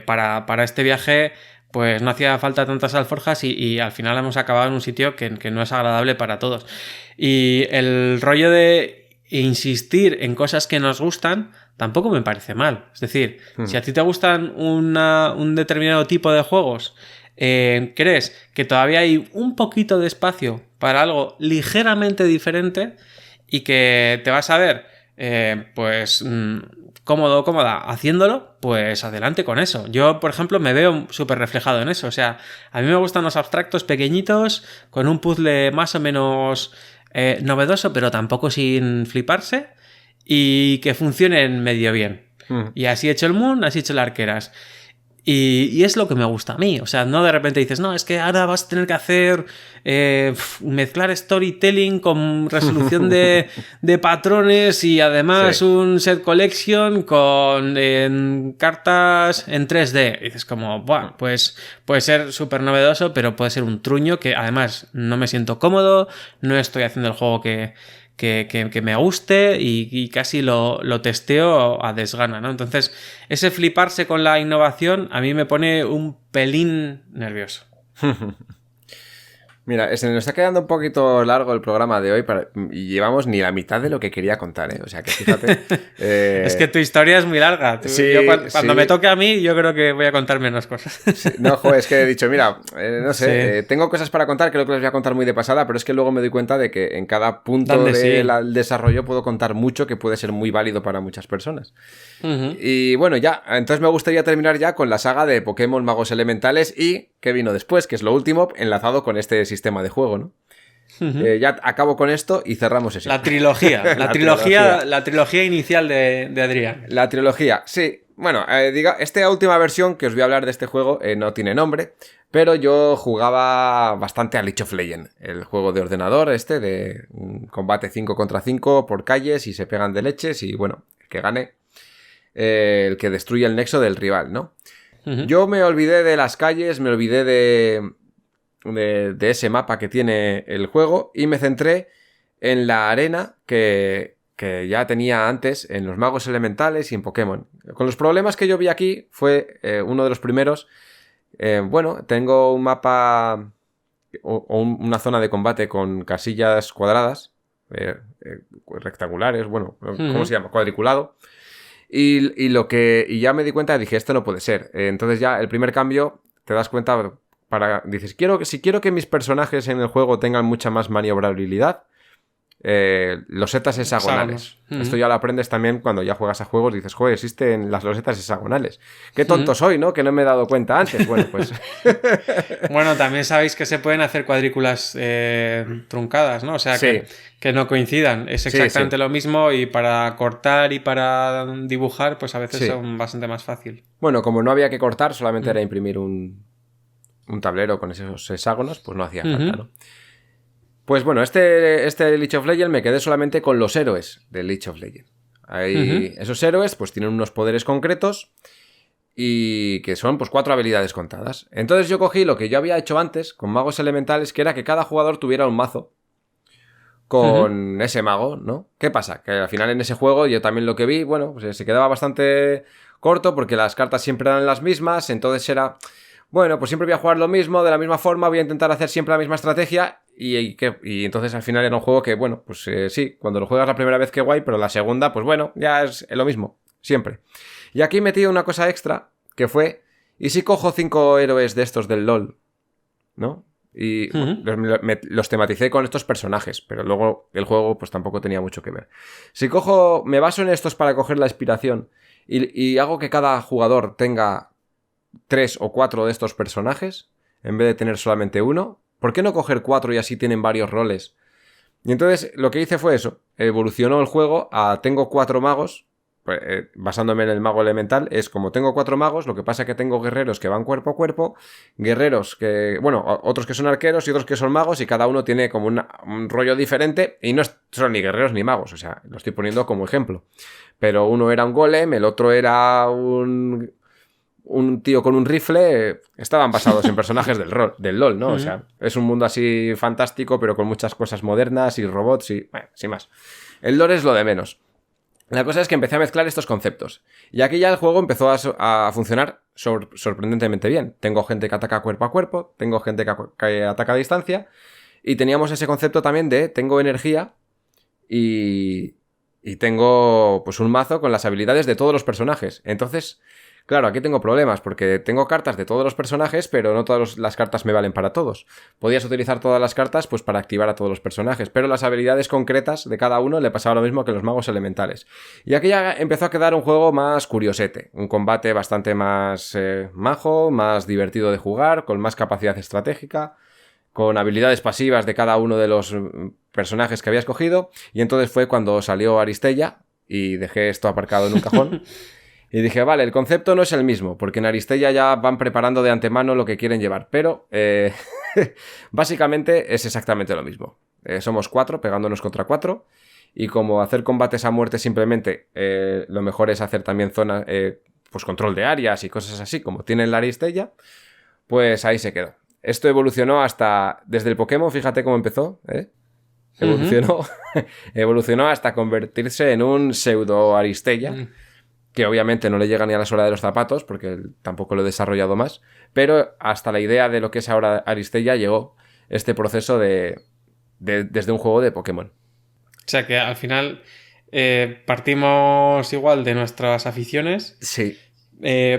para este viaje pues no hacía falta tantas alforjas y al final hemos acabado en un sitio que no es agradable para todos. Y el rollo de insistir en cosas que nos gustan tampoco me parece mal. Es decir, si a ti te gustan un determinado tipo de juegos, crees que todavía hay un poquito de espacio para algo ligeramente diferente y que te vas a ver pues cómodo o cómoda haciéndolo, pues adelante con eso. Yo, por ejemplo, me veo súper reflejado en eso. O sea, a mí me gustan los abstractos pequeñitos, con un puzzle más o menos novedoso, pero tampoco sin fliparse, y que funcionen medio bien. Y así he hecho el Moon, así he hecho el Arqueras. Y es lo que me gusta a mí. O sea, no de repente dices, no, es que ahora vas a tener que hacer mezclar storytelling con resolución de patrones y además Sí. un set collection con cartas en 3D. Y dices como, bueno, pues puede ser súper novedoso, pero puede ser un truño que además no me siento cómodo, no estoy haciendo el juego que me guste y casi lo testeo a desgana, ¿no? Entonces, ese fliparse con la innovación a mí me pone un pelín nervioso. Mira, se nos está quedando un poquito largo el programa de hoy y llevamos ni la mitad de lo que quería contar, ¿eh? O sea que fíjate... Es que tu historia es muy larga. Sí, yo cuando sí. me toque a mí, yo creo que voy a contar menos cosas. Sí, no, joder, es que he dicho, mira, no sé, Sí. tengo cosas para contar, creo que les voy a contar muy de pasada, pero es que luego me doy cuenta de que en cada punto ¿Dónde sí? del desarrollo puedo contar mucho que puede ser muy válido para muchas personas. Uh-huh. Y bueno, ya, entonces me gustaría terminar ya con la saga de Pokémon Magos Elementales y qué vino después, que es lo último, enlazado con este sistema de juego, ¿no? Uh-huh. Ya acabo con esto y cerramos eso. La trilogía. La trilogía inicial de Adrián. La trilogía, sí. Bueno, esta última versión que os voy a hablar de este juego no tiene nombre, pero yo jugaba bastante a League of Legends, el juego de ordenador de combate 5 contra 5 por calles y se pegan de leches y bueno, el que gane, el que destruye el nexo del rival, ¿no? Uh-huh. Yo me olvidé de las calles, me olvidé de ese mapa que tiene el juego y me centré en la arena que ya tenía antes en los Magos Elementales y en Pokémon. Con los problemas que yo vi aquí, fue uno de los primeros. Bueno, tengo un mapa o una zona de combate con casillas cuadradas, rectangulares, bueno, ¿cómo se llama? Cuadriculado. Y ya me di cuenta, dije, esto no puede ser. Entonces ya el primer cambio, te das cuenta, dices, si quiero que mis personajes en el juego tengan mucha más maniobrabilidad, losetas hexagonales. Esto ya lo aprendes también cuando ya juegas a juegos. Dices, joder, existen las losetas hexagonales. Qué tonto soy, ¿no? Que no me he dado cuenta antes. Bueno, pues... Bueno, también sabéis que se pueden hacer cuadrículas truncadas, ¿no? O sea, sí, que no coincidan. Es exactamente lo mismo y para cortar y para dibujar, pues a veces son bastante más fácil. Bueno, como no había que cortar, solamente era imprimir un tablero con esos hexágonos, pues no hacía falta, ¿no? Pues bueno, este League of Legends me quedé solamente con los héroes de League of Legends. Esos héroes pues tienen unos poderes concretos y que son pues 4 habilidades contadas. Entonces yo cogí lo que yo había hecho antes con magos elementales, que era que cada jugador tuviera un mazo con ese mago, ¿no? ¿Qué pasa? Que al final en ese juego yo también lo que vi, bueno, pues se quedaba bastante corto porque las cartas siempre eran las mismas, entonces era... Bueno, pues siempre voy a jugar lo mismo, de la misma forma, voy a intentar hacer siempre la misma estrategia y entonces al final era un juego que, bueno, pues sí, cuando lo juegas la primera vez que guay, pero la segunda, pues bueno, ya es lo mismo, siempre. Y aquí he metido una cosa extra, que fue, ¿y si cojo 5 héroes de estos del LoL? ¿No? y los tematicé con estos personajes, pero luego el juego pues tampoco tenía mucho que ver. Si me baso en estos para coger la inspiración y hago que cada jugador tenga 3 o 4 de estos personajes, en vez de tener solamente uno, ¿por qué no coger 4 y así tienen varios roles? Y entonces lo que hice fue eso, evolucionó el juego a tengo 4 magos, pues, basándome en el mago elemental, es como tengo 4 magos, lo que pasa es que tengo guerreros que van cuerpo a cuerpo, guerreros que, bueno, otros que son arqueros y otros que son magos y cada uno tiene como un rollo diferente y no son ni guerreros ni magos, o sea, lo estoy poniendo como ejemplo. Pero uno era un golem, el otro era un tío con un rifle, estaban basados en personajes del LoL, ¿no? O sea, es un mundo así fantástico, pero con muchas cosas modernas y robots y, bueno, sin más. El lore es lo de menos. La cosa es que empecé a mezclar estos conceptos. Y aquí ya el juego empezó a funcionar sorprendentemente bien. Tengo gente que ataca cuerpo a cuerpo, tengo gente que ataca a distancia, y teníamos ese concepto también de tengo energía y tengo pues un mazo con las habilidades de todos los personajes. Entonces, claro, aquí tengo problemas porque tengo cartas de todos los personajes, pero no todas las cartas me valen para todos. Podías utilizar todas las cartas pues para activar a todos los personajes, pero las habilidades concretas de cada uno le pasaba lo mismo que los magos elementales. Y aquí ya empezó a quedar un juego más curiosete, un combate bastante más majo, más divertido de jugar, con más capacidad estratégica, con habilidades pasivas de cada uno de los personajes que había escogido, y entonces fue cuando salió Aristella y dejé esto aparcado en un cajón. Y dije, vale, el concepto no es el mismo, porque en Aristella ya van preparando de antemano lo que quieren llevar, pero básicamente es exactamente lo mismo. Somos 4 pegándonos contra 4, y como hacer combates a muerte simplemente, lo mejor es hacer también zonas, pues control de áreas y cosas así, como tiene la Aristella, pues ahí se quedó. Esto evolucionó desde el Pokémon, fíjate cómo empezó, evolucionó hasta convertirse en un pseudo Aristella, que obviamente no le llega ni a la suela de los zapatos, porque tampoco lo he desarrollado más, pero hasta la idea de lo que es ahora Aristella llegó este proceso desde un juego de Pokémon. O sea que al final partimos igual de nuestras aficiones. Sí.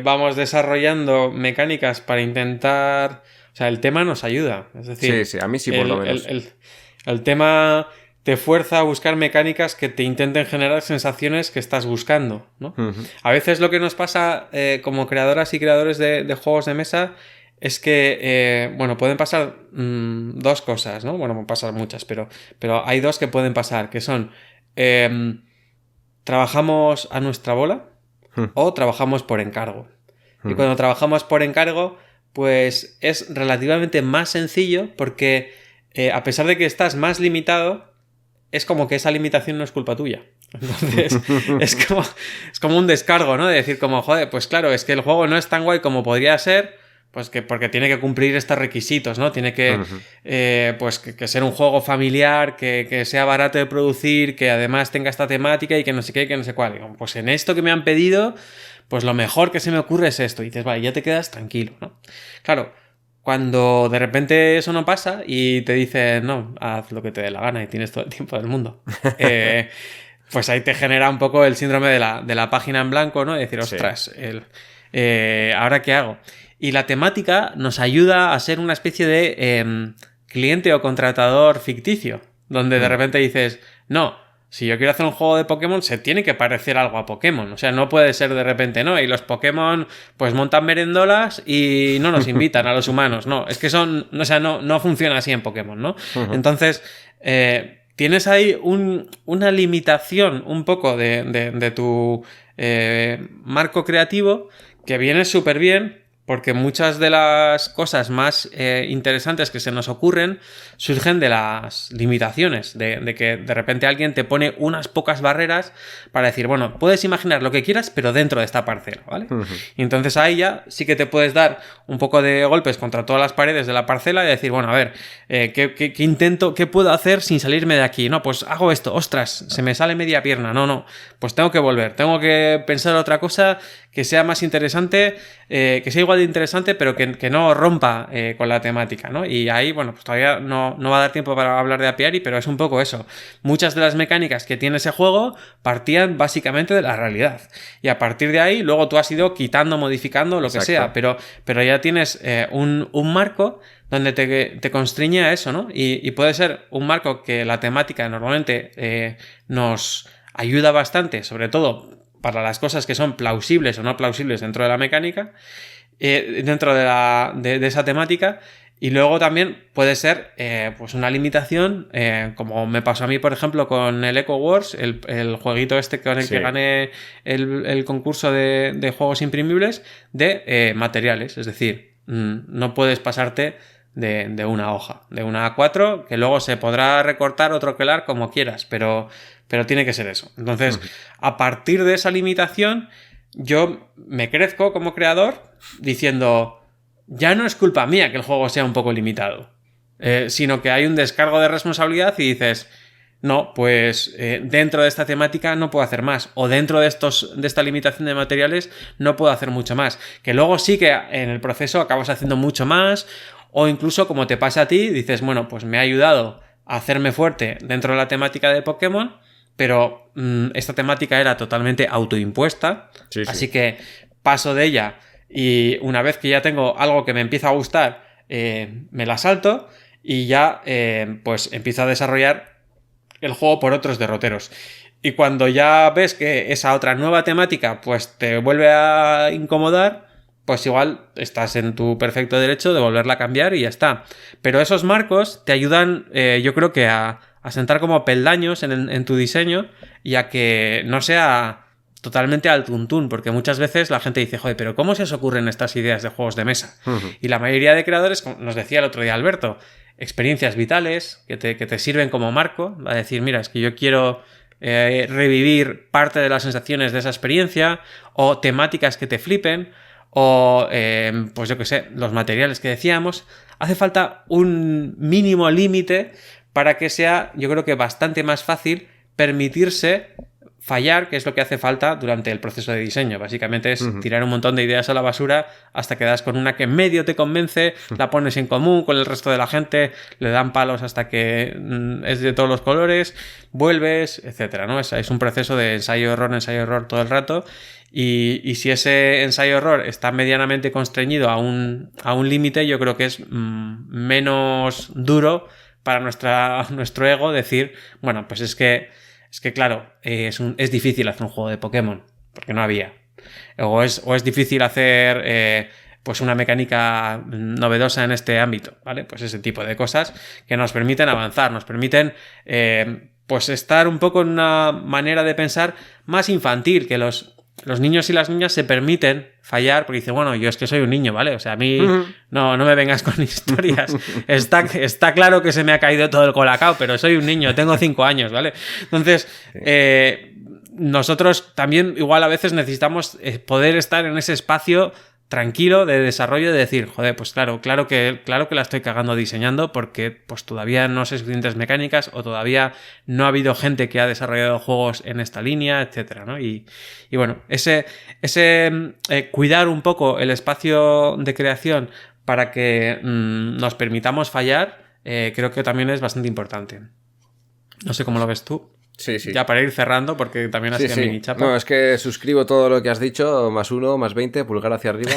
Vamos desarrollando mecánicas para intentar... O sea, el tema nos ayuda. Es decir, sí, a mí sí por lo menos. El tema te fuerza a buscar mecánicas que te intenten generar sensaciones que estás buscando, ¿no? A veces lo que nos pasa como creadoras y creadores de juegos de mesa es que, bueno, pueden pasar 2 cosas, ¿no? Bueno, pueden pasar muchas, pero hay 2 que pueden pasar, que son trabajamos a nuestra bola o trabajamos por encargo. Y cuando trabajamos por encargo, pues es relativamente más sencillo porque a pesar de que estás más limitado, es como que esa limitación no es culpa tuya. Entonces, es como un descargo, ¿no? De decir como, joder, pues claro, es que el juego no es tan guay como podría ser, pues porque tiene que cumplir estos requisitos, ¿no? Tiene que, pues que ser un juego familiar, que sea barato de producir, que además tenga esta temática y que no sé qué, que no sé cuál. Digo, pues en esto que me han pedido, pues lo mejor que se me ocurre es esto. Y dices, vale, ya te quedas tranquilo, ¿no? Claro, cuando de repente eso no pasa y te dicen, no, haz lo que te dé la gana y tienes todo el tiempo del mundo, pues ahí te genera un poco el síndrome de la página en blanco, ¿no? De decir, ostras, ¿ahora qué hago? Y la temática nos ayuda a ser una especie de cliente o contratador ficticio, donde de repente dices, no, si yo quiero hacer un juego de Pokémon, se tiene que parecer algo a Pokémon. O sea, no puede ser de repente, ¿no? Y los Pokémon, pues montan merendolas y no nos invitan a los humanos. No, es que o sea, no funciona así en Pokémon, ¿no? Entonces, tienes ahí una limitación un poco de tu marco creativo que viene súper bien. Porque muchas de las cosas más interesantes que se nos ocurren surgen de las limitaciones, de que de repente alguien te pone unas pocas barreras para decir, bueno, puedes imaginar lo que quieras, pero dentro de esta parcela, ¿vale? Y entonces ahí ya sí que te puedes dar un poco de golpes contra todas las paredes de la parcela y decir, bueno, a ver, ¿qué intento, qué puedo hacer sin salirme de aquí? No, pues hago esto, ostras, se me sale media pierna, no, pues tengo que volver, tengo que pensar otra cosa que sea más interesante, que sea igual de interesante, pero que no rompa con la temática, ¿no? Y ahí, bueno, pues todavía no va a dar tiempo para hablar de Apiari, pero es un poco eso. Muchas de las mecánicas que tiene ese juego partían básicamente de la realidad. Y a partir de ahí, luego tú has ido quitando, modificando, lo que sea, pero ya tienes un marco donde te constriñe a eso, ¿no? Y puede ser un marco que la temática normalmente nos ayuda bastante, sobre todo para las cosas que son plausibles o no plausibles dentro de la mecánica, dentro de esa temática. Y luego también puede ser pues una limitación, como me pasó a mí, por ejemplo, con el Echo Wars, el jueguito este con el que gané el concurso de juegos imprimibles de materiales. Es decir, no puedes pasarte de una hoja, de una A4, que luego se podrá recortar o troquelar como quieras, pero tiene que ser eso. Entonces, a partir de esa limitación, yo me crezco como creador diciendo, ya no es culpa mía que el juego sea un poco limitado, sino que hay un descargo de responsabilidad y dices, no, pues dentro de esta temática no puedo hacer más, o dentro de esta limitación de materiales no puedo hacer mucho más, que luego sí que en el proceso acabas haciendo mucho más, o incluso como te pasa a ti, dices, bueno, pues me ha ayudado a hacerme fuerte dentro de la temática de Pokémon, pero esta temática era totalmente autoimpuesta, así que paso de ella y una vez que ya tengo algo que me empieza a gustar, me la salto y ya pues empiezo a desarrollar el juego por otros derroteros. Y cuando ya ves que esa otra nueva temática pues te vuelve a incomodar, pues igual estás en tu perfecto derecho de volverla a cambiar y ya está. Pero esos marcos te ayudan, yo creo que a sentar como peldaños en tu diseño y a que no sea totalmente al tuntún, porque muchas veces la gente dice, joder, pero ¿cómo se os ocurren estas ideas de juegos de mesa? Y la mayoría de creadores, como nos decía el otro día Alberto, experiencias vitales que te sirven como marco, va a decir, mira, es que yo quiero revivir parte de las sensaciones de esa experiencia, o temáticas que te flipen, o pues yo qué sé, los materiales que decíamos. Hace falta un mínimo límite para que sea, yo creo que bastante más fácil permitirse fallar, que es lo que hace falta durante el proceso de diseño. Básicamente es tirar un montón de ideas a la basura hasta que das con una que medio te convence, la pones en común con el resto de la gente, le dan palos hasta que es de todos los colores, vuelves, etcétera, ¿no? Es un proceso de ensayo-error todo el rato. Y si ese ensayo-error está medianamente constreñido a un límite, yo creo que es menos duro para nuestro ego decir, bueno, pues es que claro, es difícil hacer un juego de Pokémon, porque no había. O es difícil hacer pues una mecánica novedosa en este ámbito, ¿vale? Pues ese tipo de cosas que nos permiten avanzar, nos permiten pues estar un poco en una manera de pensar más infantil, que los niños y las niñas se permiten fallar porque dicen, bueno, yo es que soy un niño, ¿vale? O sea, a mí no me vengas con historias. Está claro que se me ha caído todo el colacao, pero soy un niño, tengo 5 años, ¿vale? Entonces, nosotros también igual a veces necesitamos poder estar en ese espacio tranquilo de desarrollo, de decir, joder, pues claro que la estoy cagando diseñando porque pues todavía no sé suficientes mecánicas o todavía no ha habido gente que ha desarrollado juegos en esta línea, etcétera, ¿no? Y bueno, ese cuidar un poco el espacio de creación para que nos permitamos fallar, creo que también es bastante importante. No sé cómo lo ves tú. Sí. Ya para ir cerrando, porque también ha sido mini chapa. No, es que suscribo todo lo que has dicho, +1, +20, pulgar hacia arriba.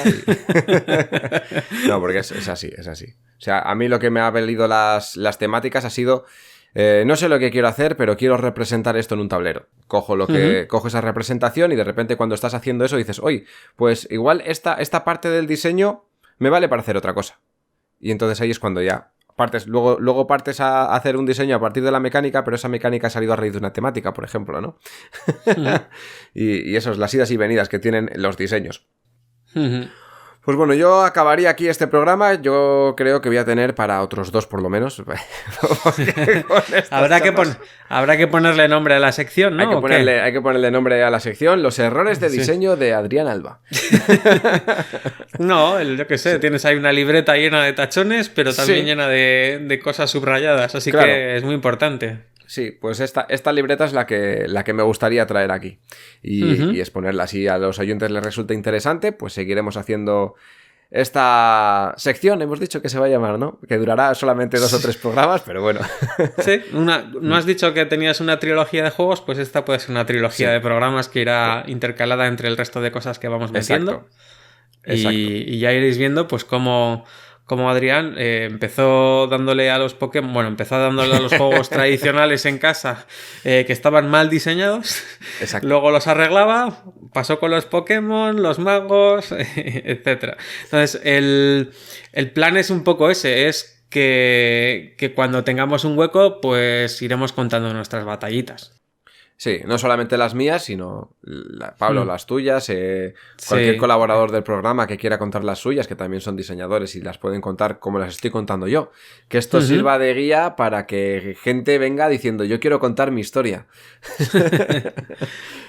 No, porque es así. O sea, a mí lo que me ha valido las temáticas ha sido, no sé lo que quiero hacer, pero quiero representar esto en un tablero. Cojo esa representación y de repente cuando estás haciendo eso dices, oye, pues igual esta parte del diseño me vale para hacer otra cosa. Y entonces ahí es cuando ya luego partes a hacer un diseño a partir de la mecánica, pero esa mecánica ha salido a raíz de una temática, por ejemplo, ¿no? y eso es las idas y venidas que tienen los diseños. Pues bueno, yo acabaría aquí este programa. Yo creo que voy a tener para otros 2 por lo menos. Habrá que ponerle nombre a la sección, ¿no? Hay que ponerle nombre a la sección. Los errores de diseño de Adrián Alba. No, yo qué sé, tienes ahí una libreta llena de tachones, pero también llena de cosas subrayadas, así claro. Que es muy importante. Sí, pues esta libreta es la que me gustaría traer aquí y exponerla. Si a los oyentes les resulta interesante, pues seguiremos haciendo esta sección, hemos dicho que se va a llamar, ¿no? Que durará solamente 2 o 3 programas, pero bueno. Sí, ¿no has dicho que tenías una trilogía de juegos? Pues esta puede ser una trilogía de programas que irá intercalada entre el resto de cosas que vamos metiendo. Exacto. Y ya iréis viendo pues cómo Adrián empezó dándole a los Pokémon, bueno, empezó dándole a los juegos tradicionales en casa que estaban mal diseñados. Exacto. Luego los arreglaba, pasó con los Pokémon, los magos, etcétera. Entonces, el plan es un poco ese, es que cuando tengamos un hueco, pues iremos contando nuestras batallitas. Sí, no solamente las mías, sino, Pablo, las tuyas, cualquier colaborador del programa que quiera contar las suyas, que también son diseñadores y las pueden contar como las estoy contando yo. Que esto sirva de guía para que gente venga diciendo, yo quiero contar mi historia.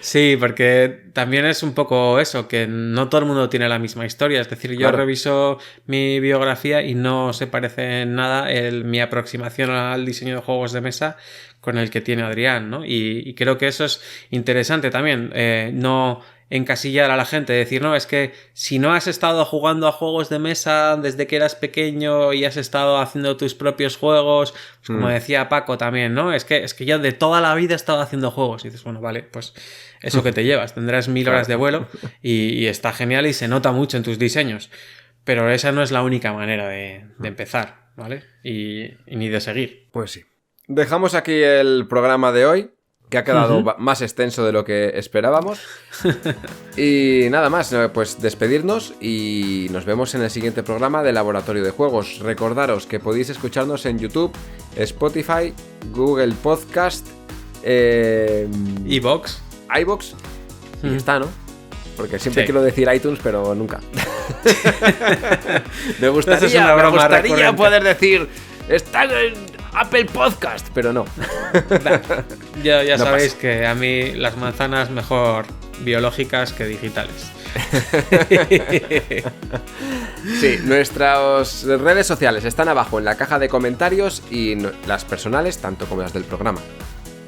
Sí, porque también es un poco eso, que no todo el mundo tiene la misma historia. Es decir, yo reviso mi biografía y no se parece en nada mi aproximación al diseño de juegos de mesa con el que tiene Adrián, ¿no? Y creo que eso es interesante también, no encasillar a la gente, decir, no, es que si no has estado jugando a juegos de mesa desde que eras pequeño y has estado haciendo tus propios juegos, pues como decía Paco también, ¿no? Es que yo de toda la vida he estado haciendo juegos. Y dices, bueno, vale, pues eso que te llevas, tendrás 1000 horas de vuelo y está genial y se nota mucho en tus diseños, pero esa no es la única manera de empezar, ¿vale? Y ni de seguir. Pues sí. Dejamos aquí el programa de hoy, que ha quedado más extenso de lo que esperábamos. Y nada más, pues despedirnos y nos vemos en el siguiente programa de Laboratorio de Juegos. Recordaros que podéis escucharnos en YouTube, Spotify, Google Podcast, iVoox. Y está, ¿no? Porque siempre quiero decir iTunes, pero nunca. me gustaría poder decir, está en Apple Podcast, pero no. Ya no sabéis pasa. Que a mí las manzanas mejor biológicas que digitales. Sí, nuestras redes sociales están abajo en la caja de comentarios y las personales, tanto como las del programa.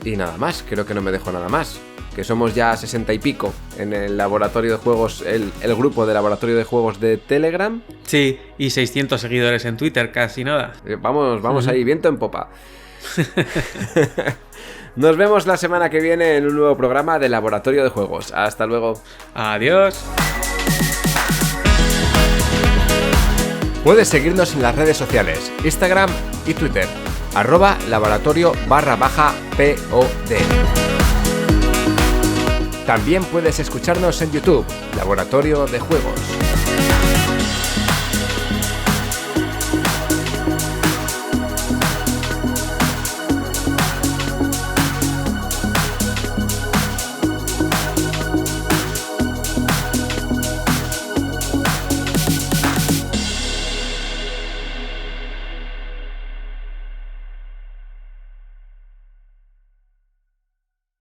Y nada más, creo que no me dejo nada más. Que somos ya 60 y pico en el laboratorio de juegos, el grupo de laboratorio de juegos de Telegram. Sí, y 600 seguidores en Twitter, casi nada. Vamos ahí, viento en popa. Nos vemos la semana que viene en un nuevo programa de Laboratorio de Juegos. Hasta luego. Adiós. Puedes seguirnos en las redes sociales, Instagram y Twitter, @laboratorio_POD. También puedes escucharnos en YouTube, Laboratorio de Juegos.